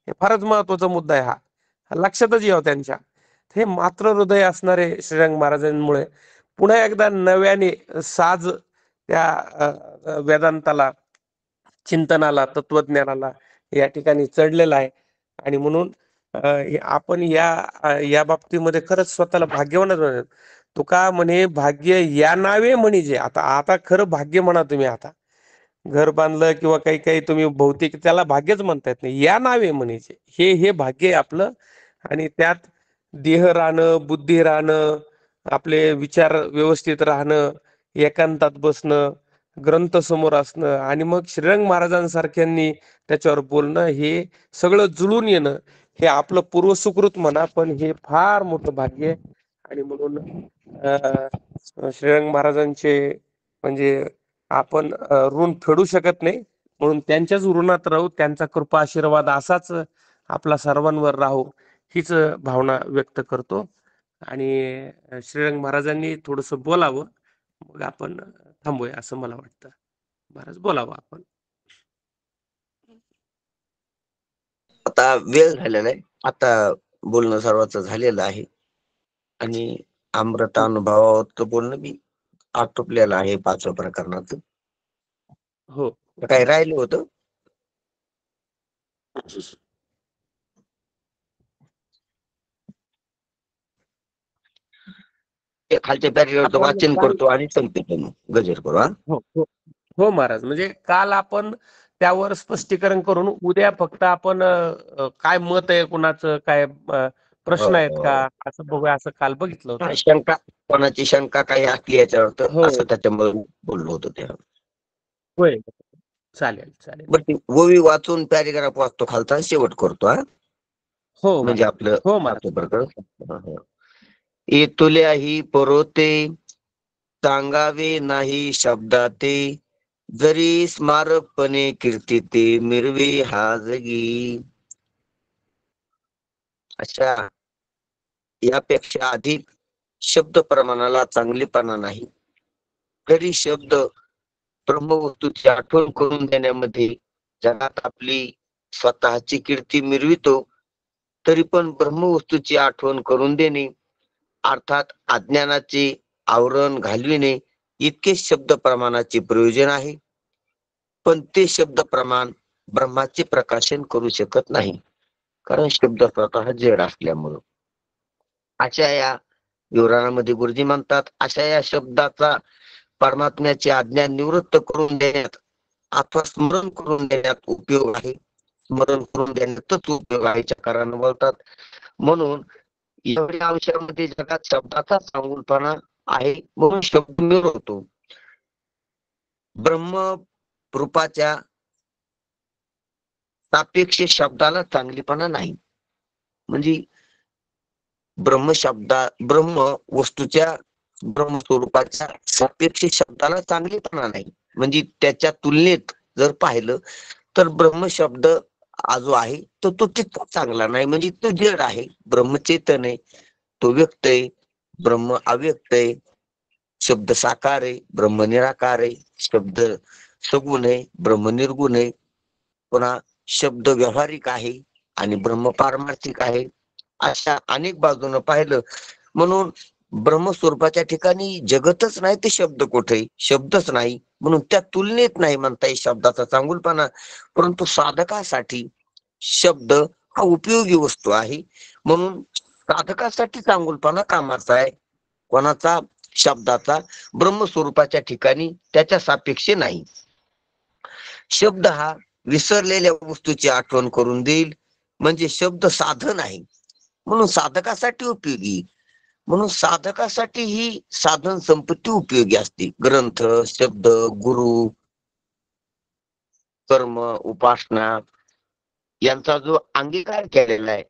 S1: हे फारच महत्वाचा मुद्दा आहे, हा लक्षातच घ्यावं त्यांच्या. हे मातृ हृदय असणारे श्रीरंग महाराजांमुळे पुन्हा एकदा नव्याने साज त्या वेदांताला, चिंतनाला, तत्वज्ञानाला या ठिकाणी चढलेला आहे. आणि म्हणून आपण या बाबतीमध्ये खरंच स्वतःला भाग्यवानच म्हणत. तुका म्हणे भाग्य या नावे म्हणजे आता आता खरं भाग्य म्हणा तुम्ही. आता घर बांधलं किंवा काही काही तुम्ही भौतिक त्याला भाग्यच म्हणता येत नाही, या नावे म्हणायचे हे भाग्य आहे आपलं. आणि त्यात देह राहणं, बुद्धी राहणं, आपले विचार व्यवस्थित राहणं, एकांतात बसणं, ग्रंथ समोर असणं आणि मग श्रीरंग महाराजांसारख्यांनी त्याच्यावर बोलणं, हे सगळं जुळून येणं, हे आपलं पूर्वसुकृत म्हणा, पण हे फार मोठं भाग्य आहे. आणि म्हणून श्रीरंग महाराजांचे म्हणजे आपण ऋण फेडू शकत नाही. म्हणून त्यांच्याच ऋणात राहू, त्यांचा कृपा आशीर्वाद असाच आपला सर्वांवर राहू, हीच भावना व्यक्त करतो. आणि श्रीरंग महाराजांनी थोडस बोलावं, मग आपण थांबूया असं मला वाटतं. महाराज बोलावं आपण.
S2: आता वेळ झालेला आहे, आता बोलणं सर्वांचं झालेलं आहे आणि अमृतानुभवावरचं बोलणं मी आटोपलेलं आहे 5व्या प्रकरणात.
S1: हो,
S2: काय राहिलं होतं? ते खालच्या पॅरेग्राफचं
S1: आपण
S2: वाचन
S1: काल
S2: करतो आणि संपतो मग गजर करू. हा
S1: हो हो हो महाराज, म्हणजे काल आपण त्यावर स्पष्टीकरण करून उद्या फक्त आपण काय मत आहे कुणाचं, काय प्रश्न आहेत का असं बघूया, असं काल बघितलं होतं.
S2: शंका, कोणाची शंका काही असली याच्यावर तर
S1: हो
S2: असं त्याच्यामुळे बोललो होतो त्या.
S1: होय, चालेल चालेल.
S2: बरं, ओवी वाचून पॅरेग्राफ वाचतो खालचा, शेवट करतो. हा
S1: हो
S2: म्हणजे
S1: महाराज,
S2: आपलं
S1: हो महाराज.
S2: 5वं प्रकरण. येतुल्याही परोते सांगावे नाही शब्दाते, जरी स्मारकपणे कीर्तिते मिरवे हा जगी. अशा यापेक्षा अधिक शब्द प्रमाणाला चांगलेपणा नाही. जरी शब्द ब्रह्मवस्तूची आठवण करून देण्यामध्ये जगात आपली स्वतःची कीर्ती मिरवितो, तरी पण ब्रह्मवस्तूची आठवण करून देणे अर्थात अज्ञानाचे आवरण घालविणे इतके शब्द प्रमाणाचे प्रयोजन आहे. पण ते शब्द प्रमाण ब्रह्माचे प्रकाशन करू शकत नाही, कारण शब्द स्वतः जड असल्यामुळं. अशा या विवरणामध्ये गुरुजी म्हणतात, अशा या शब्दाचा परमात्म्याचे अज्ञान निवृत्त करून देण्यात अथवा स्मरण करून देण्यात उपयोग आहे. स्मरण करून देण्यातच उपयोग आहे चकारानं बोलतात. म्हणून एवढ्या अंशामध्ये जगात शब्दाचा चांगुलपणा आहे, म्हणून शब्द मिळवतो. ब्रह्म रूपाच्या सापेक्ष शब्दाला चांगलीपणा नाही. म्हणजे ब्रह्म वस्तूच्या ब्रह्मस्वरूपाच्या सापेक्ष शब्दाला चांगलेपणा नाही. म्हणजे त्याच्या तुलनेत जर पाहिलं तर ब्रह्म शब्द जो आहे तो तितका चांगला नाही. म्हणजे तो जड आहे. ब्रह्मचेतन आहे, तो व्यक्त आहे. ब्रह्म अव्यक्त आहे. शब्द साकार आहे, ब्रह्म निराकार आहे. शब्द सगुण आहे, ब्रह्म निर्गुण आहे. पुन्हा शब्द व्यावहारिक आहे आणि ब्रह्म पारमार्थिक आहे. अशा अनेक बाजूनं पाहिलं, म्हणून ब्रह्मस्वरूपाच्या ठिकाणी जगतच नाही ते शब्द कुठे, शब्दच नाही. म्हणून त्या तुलनेत नाही म्हणता येईल शब्दाचा चांगुलपणा. परंतु साधकासाठी शब्द हा उपयोगी वस्तू आहे. म्हणून साधकासाठी चांगुलपणा कामाचा आहे. कोणाचा? शब्दाचा. ब्रह्मस्वरूपाच्या ठिकाणी त्याच्या सापेक्ष नाही. शब्द हा विसरलेल्या वस्तूची आठवण करून देईल. म्हणजे शब्द साधन आहे, म्हणून साधकासाठी उपयोगी. म्हणून साधकासाठी ही साधन संपत्ती उपयोगी असते. ग्रंथ, शब्द, गुरु, कर्म, उपासना यांचा जो अंगीकार केलेला आहे,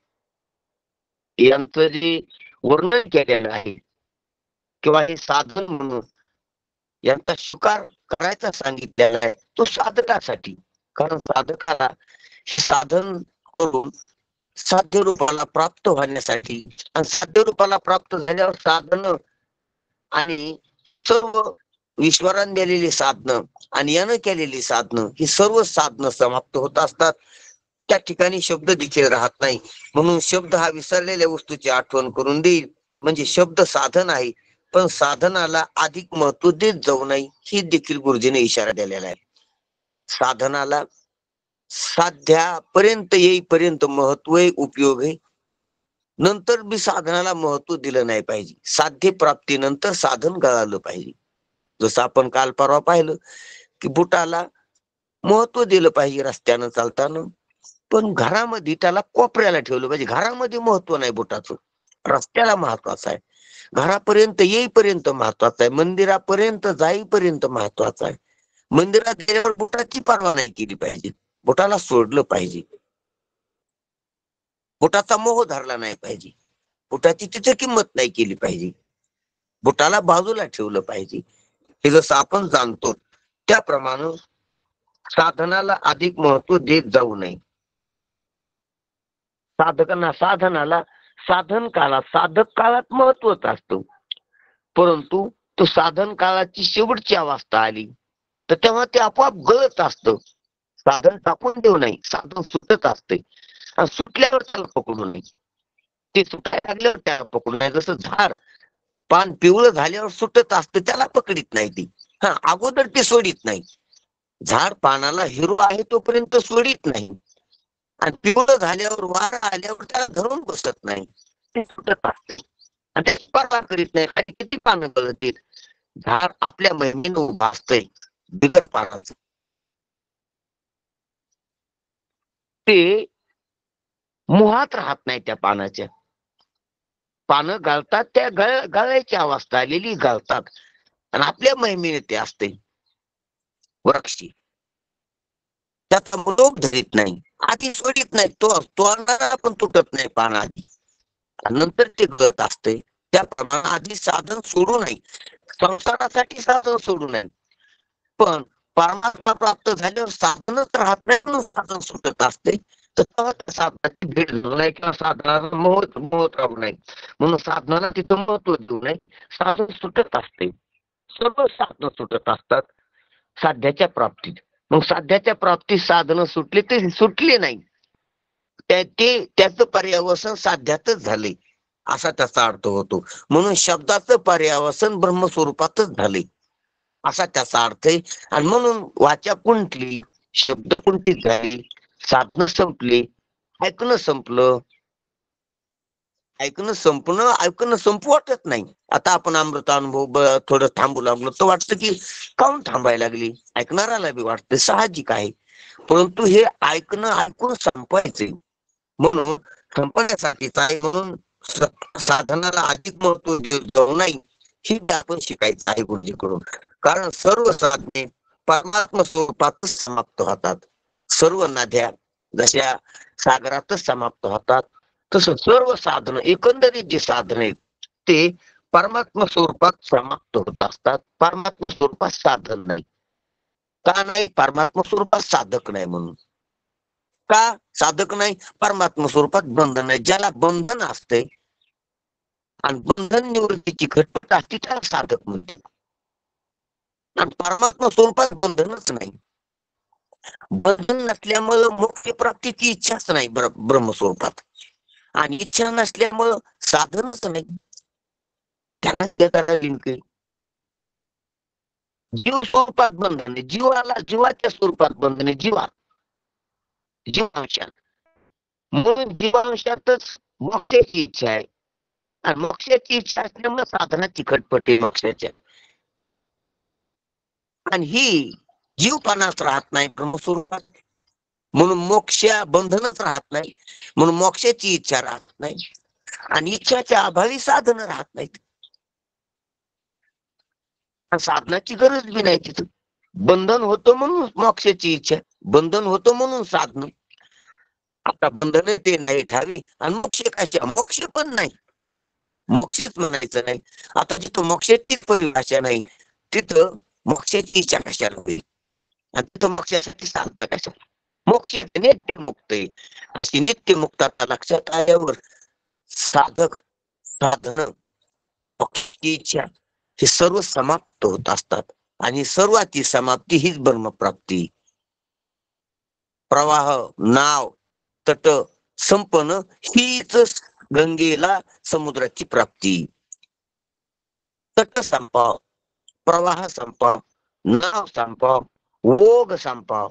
S2: यांचं जे वर्णन केलेलं आहे किंवा हे साधन म्हणून यांचा स्वीकार करायचा सांगितलेला आहे, तो साधकासाठी. कारण साधकाला हे साधन करून साध्य रूपाला प्राप्त होण्यासाठी, आणि साध्य रूपाला प्राप्त झाल्यावर साधन आणि सर्व ईश्वराने दिलेली साधनं आणि यानं केलेली साधनं ही सर्व साधनं समाप्त होत असतात. त्या ठिकाणी शब्द देखील राहत नाही. म्हणून शब्द हा विसरलेल्या वस्तूची आठवण करून देईल. म्हणजे शब्द साधन आहे, पण साधनाला अधिक महत्व देत जाऊ नये, ही देखील गुरुजीने इशारा दिलेला आहे. साधनाला साध्यापर्यंत येईपर्यंत महत्व आहे, उपयोग आहे. नंतर बी साधनाला महत्व दिलं नाही पाहिजे. साध्य प्राप्तीनंतर साधन गळालं पाहिजे. जसं आपण काल परवा पाहिलं की बुटाला महत्व दिलं पाहिजे रस्त्यानं चालताना, पण घरामध्ये त्याला कोपऱ्याला ठेवलं पाहिजे. घरामध्ये महत्व नाही बुटाचं, रस्त्याला महत्वाचं आहे. घरापर्यंत येईपर्यंत महत्वाचं आहे. मंदिरापर्यंत जाईपर्यंत महत्वाचं आहे. मंदिरात गेल्यावर बुटाची पर्वा नाही केली पाहिजे, बुटाला सोडलं पाहिजे. बुटाचा मोह धरला नाही पाहिजे. बुटाची तिथे किंमत नाही केली पाहिजे. बुटाला बाजूला ठेवलं पाहिजे. हे जसं आपण जाणतो त्याप्रमाणे साधनाला अधिक महत्व देत जाऊ नये. साधनाला साधन काळात, साधक काळात महत्वच असतं. परंतु तो साधन काळाची शेवटची अवस्था आली तर तेव्हा ते आपोआप गळत असतं. साधन टाकून देऊ नये, साधन सुटत असते. आणि सुटल्यावर त्याला पकडू नये, ते सुटायला लागल्यावर त्याला पकडू नये. जसं झाड पान पिवळं झाल्यावर सुटत असतं, त्याला पकडीत नाही ती. अगोदर ते सोडित नाही. झाड पानाला हिरो आहे तोपर्यंत सोडित नाही, आणि पिवळं झाल्यावर, वारा आल्यावर त्याला धरून बसत नाही, ते सुटत असते आणि त्याची पर्वा करीत नाही. आणि किती पानं गळतील. झाड आपल्या महिमेनं उभा असतंय बिगर पानाचं. ते मोहात राहत नाही त्या पानाच्या. पानं गळतात, त्या गळायची अवस्था आलेली गळतात, आणि आपल्या महिमेने ते असते वृक्षी. त्याचा लोभ धरीत नाही, आधी सोडित नाही. तो अंधारा पण तुटत नाही पान आधी, नंतर ते गळत असते. त्याप्रमाणे आधी साधन सोडू नये. संसारासाठी साधन सोडू नये, पण परमात्मा प्राप्त झाल्यावर साधनच राहत नाही, म्हणून साधन सुटत असते. तर तेव्हा त्या साधनाची भेट घेऊ नये किंवा साधनाला मोहत राहू नये. म्हणून साधनाला तिथं महत्व देऊ नये. साधन सुटत असते. सर्व साधनं सुटत असतात साध्याच्या प्राप्तीत. मग साध्याच्या प्राप्तीत साधनं सुटली ते सुटले नाही, त्याचं पर्यावसन साध्यातच झाले असा त्याचा अर्थ होतो. म्हणून शब्दाचं पर्यावसन ब्रह्मस्वरूपातच झाले असा त्याचा अर्थ आहे. आणि म्हणून वाचा कुंठली, शब्द कुंठित झाली, साधनं संपली, ऐकणं संपलं. ऐकणं संपू वाटत नाही. आता आपण अमृतानुभव थोडं थांबू लागलो तर वाटतं की काहून थांबायला लागली, ऐकणाराला बी वाटतं, साहजिक आहे. परंतु हे ऐकून संपवायचंय, म्हणून संपण्यासाठीच आहे. म्हणून साधनाला अधिक महत्व जाऊ नाही हे आपण शिकायचं आहे गुरुजीकडून. कारण सर्व साधने परमात्मा स्वरूपातच समाप्त होतात. सर्व नद्या जशा सागरातच समाप्त होतात, तसं सर्व साधन एकंदरीत जे साधन आहेत ते परमात्मा स्वरूपात समाप्त होत असतात. परमात्मा स्वरूपात साधन नाही. का नाही? परमात्मा स्वरूपात साधक नाही. म्हणून का साधक नाही? परमात्मा स्वरूपात बंधन नाही. ज्याला बंधन असते आणि बंधन निवृत्तीची खटपट असते त्याला साधक म्हणजे. आणि परमात्मा स्वरूपात बंधनच नाही. बंधन नसल्यामुळं मोक्ष प्राप्तीची इच्छाच नाही ब्रह्मस्वरूपात, आणि इच्छा नसल्यामुळं साधनच नाही. त्याला त्याला लिंक आहे. जीव स्वरूपात बंधन आहे, जीवाच्या स्वरूपात बंधन आहे. जीवांशात, म्हणून जीवांशातच मोक्षाची इच्छा आहे. आणि मोक्षाची इच्छा असल्यामुळे साधनाची खटपट आहे मोक्षाच्या. आणि ही जीवपणाच राहत नाही ब्रह्मस्वरूपात, म्हणून मोक्ष बंधनच राहत नाही. म्हणून मोक्षाची इच्छा राहत नाही, आणि इच्छाच्या अभावी साधन राहत नाहीत. साधनाची गरज बी नाही तिथं. बंधन होतं म्हणून मोक्षाची इच्छा, बंधन होतं म्हणून साधन. आता बंधन ते नाही ठावी, आणि मोक्ष कशा? मोक्ष पण नाही, मोक्षच म्हणायचं नाही. आता जिथं मोक्षाचीच परिभाषा नाही तिथं मोक्षाची इच्छा कशाला होईल? आणि तिथं मोक्षासाठी साधन कशाला? मोक्ष नित्यमुक्त आहे. अशी नित्यमुक्ताचा लक्षात आल्यावर साधक, साधन, मोक्षाची इच्छा हे सर्व समाप्त होत असतात. आणि सर्वाची समाप्ती हीच ब्रह्मप्राप्ती. प्रवाह, नाव, तट संपन्न हीच गंगेला समुद्राची प्राप्ती. तट संपाव, प्रवाह संपाव, नाव संपाव, ओघ संपाव,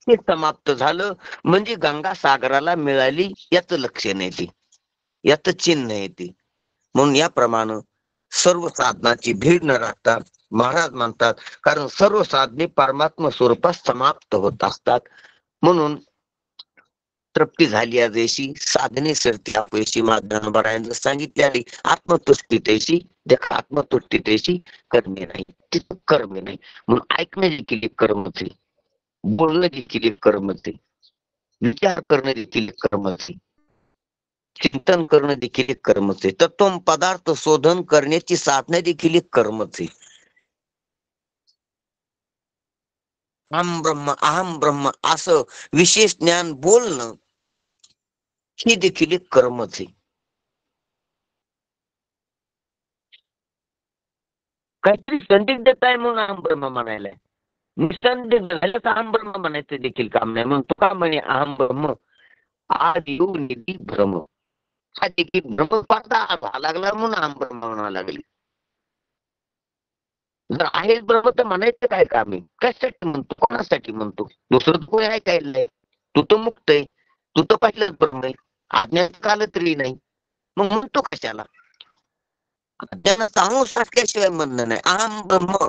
S2: हे समाप्त झालं म्हणजे गंगा सागराला मिळाली याचं लक्षण येते, याचं चिन्ह येते. म्हणून याप्रमाणे सर्व साधनाची भीड न राहता महाराज म्हणतात, कारण सर्व साधने परमात्मा स्वरूपात समाप्त होत असतात. म्हणून तृप्ती झाली याची साधने सरती अपयशी माधवारायण सांगितले, आत्मतुष्टीतेशी देखा आत्मतुष्टीतेशी कर्मे नाही, तिथं कर्मे नाही. म्हणून ऐकणे देखील एक कर्मच आहे, बोलणं देखील एक कर्मच आहे, विचार करणं देखील एक कर्मच आहे, चिंतन करणं देखील एक कर्मच आहे, तत्व पदार्थ शोधन करण्याची साधना देखील एक कर्मच आहे. अहम ब्रह्म असं विशेष ज्ञान बोलणं ही देखील एक कर्मच आहे. काहीतरी संदिग्धता आहे म्हणून अहम ब्रह्म म्हणायला, निसंदिग्ध झालं तर अहम ब्रह्म म्हणायचं देखील काम नाही. म्हणून तुका म्हणे अहम ब्रह्म आदि योग निधी भ्रम, हा देखील भ्रमस्पर्धा व्हायला लागला म्हणून अहम ब्रह्म म्हणावं लागली. जर आहेच ब्रह्म तर म्हणायचं काय काम आहे? कशासाठी म्हणतो, कोणासाठी म्हणतो? दुसरं कोणी ऐकायला नाही. तू तर मुक्त आहे, तू तर पहिलंच ब्रह्म आहे, अज्ञान काल तरी नाही, मग म्हणतो कशाला? अज्ञानाचा अंश असल्याशिवाय म्हणणं नाही. अहम ब्रह्म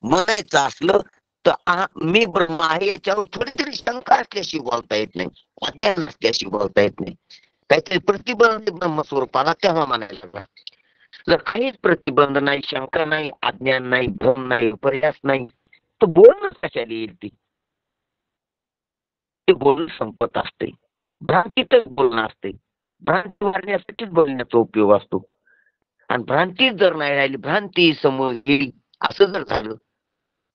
S2: म्हणायचं असलं तर मी ब्रह्म आहे याच्यावर थोडी तरी शंका असल्याशिवाय बोलता येत नाही, अज्ञान असल्याशिवाय बोलता येत नाही. काहीतरी प्रतिबंध ब्रह्मस्वरूपाला तेव्हा म्हणायला लागला. जर काहीच प्रतिबंध नाही, शंका नाही, अज्ञान नाही, भ्रम नाही, प्रयास नाही, तर बोलणं कशाला येईल? ते बोलणं संपत असते, भ्रांतीतच बोलणं असते. भ्रांती मारण्यासाठीच बोलण्याचा उपयोग असतो. आणि भ्रांती जर नाही राहिली, भ्रांती समोर गेली असं जर झालं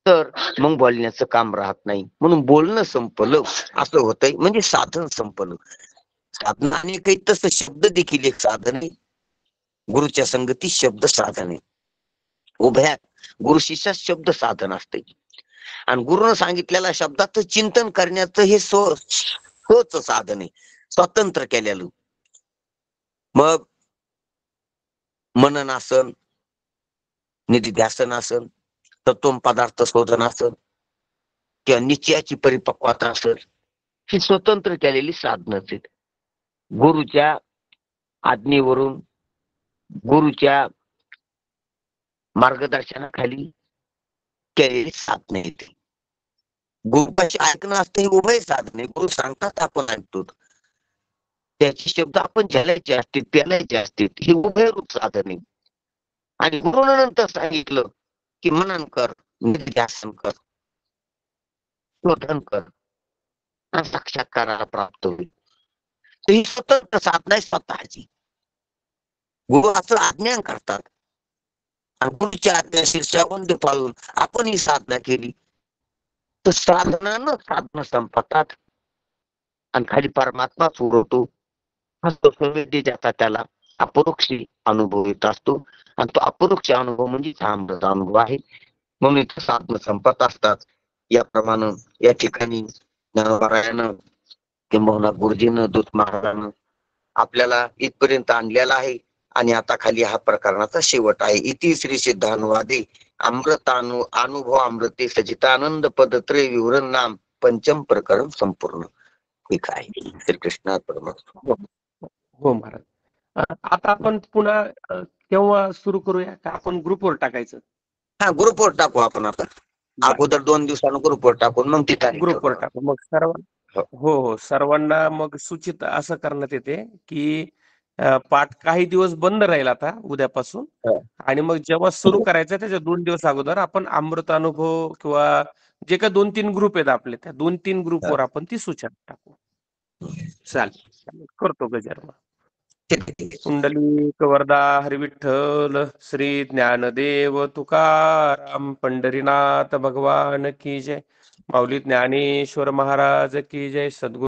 S2: तर मग बोलण्याचं काम राहत नाही. म्हणून बोलणं संपलं असं होतंय, म्हणजे साधन संपलं. साधनाने काही तसं शब्द देखील एक साधन आहे. गुरुच्या संगती शब्द साधन आहे. उभ्या गुरु शिष्य शब्द साधन असते आणि गुरुनं सांगितलेल्या शब्दाचं चिंतन करण्याचं हे सोच साधन आहे, स्वतंत्र केलेलं. मग मनन आसन, निधिध्यासन आसन, तत्व पदार्थ शोधन आसन किंवा निश्चयाची परिपक्वता असेल, ही स्वतंत्र केलेली साधनच आहेत. गुरुच्या आज्ञेवरून, गुरुच्या मार्गदर्शनाखाली केलेली साधने आहेत. गुरुपाशी ऐकणं असतं हे उभय साधने. गुरु सांगतात आपण ऐकतो, त्याचे शब्द आपण झेलायचे असतील, पेलायचे असतील, हे उभय रूप साधने. आणि गुरुनं नंतर सांगितलं की मनन कर, निध्यासन कर, शोधन कर आणि साक्षात्काराला प्राप्त होईल. तर ही स्वतंत्र साधना आहे स्वतःची. गुरु असं आज्ञा करतात आणि गुरुच्या आज्ञा शीर्षावंद पाळून आपण ही साधना केली तर साधनानं साधना संपतात आणि खाली परमात्माच उरवतो. हा तो संवेदी ज्याचा त्याला अपरोक्ष अनुभव येत असतो आणि तो अपरोक्ष अनुभव म्हणजे अमृत अनुभव आहे. म्हणून इथे साधना संपत असतात. याप्रमाणे या ठिकाणी ज्ञानोबारायानं किंबहुना गुरुजीनं, दूत महाराजानं आपल्याला इथपर्यंत आणलेला आहे. आणि आता खाली हा प्रकरणाचा शेवट आहे. इति श्री सिद्धानुवादे अमृतानु अनुभव अमृते सचितानंद पदत्रय विवरण नाम पंचम प्रकरण संपूर्ण. ठीक आहे. श्रीकृष्ण परमात्मा.
S1: हो महाराज. आता आपण पुन्हा केव्हा सुरू करूया का आपण ग्रुपवर टाकायचं?
S2: हा, ग्रुपवर टाकू आपण. आता अगोदर 2 दिवसानं ग्रुपवर टाकून मग ती तारीख
S1: ग्रुपवर
S2: ठरवू.
S1: टाकू. मग हो सर्वांना मग सूचित असं करण्यात येते की पाठ काही दिवस बंद राहील आता उद्यापासून.
S2: हो.
S1: आणि मग जेव्हा सुरू करायचं त्याच्या 2 दिवस अगोदर आपण अमृत अनुभव किंवा जे काही 2-3 ग्रुप आहेत आपले, त्या 2-3 ग्रुपवर आपण ती सूचना टाकू. चालेल, करतो गजर.
S2: ठीक आहे, ठीक आहे.
S1: कुंडलिक वरदा हरिविठ्ठल श्री ज्ञानदेव तुकाराम पंढरीनाथ भगवान की जय. माऊली ज्ञानेश्वर महाराज की जय. सद्गुरु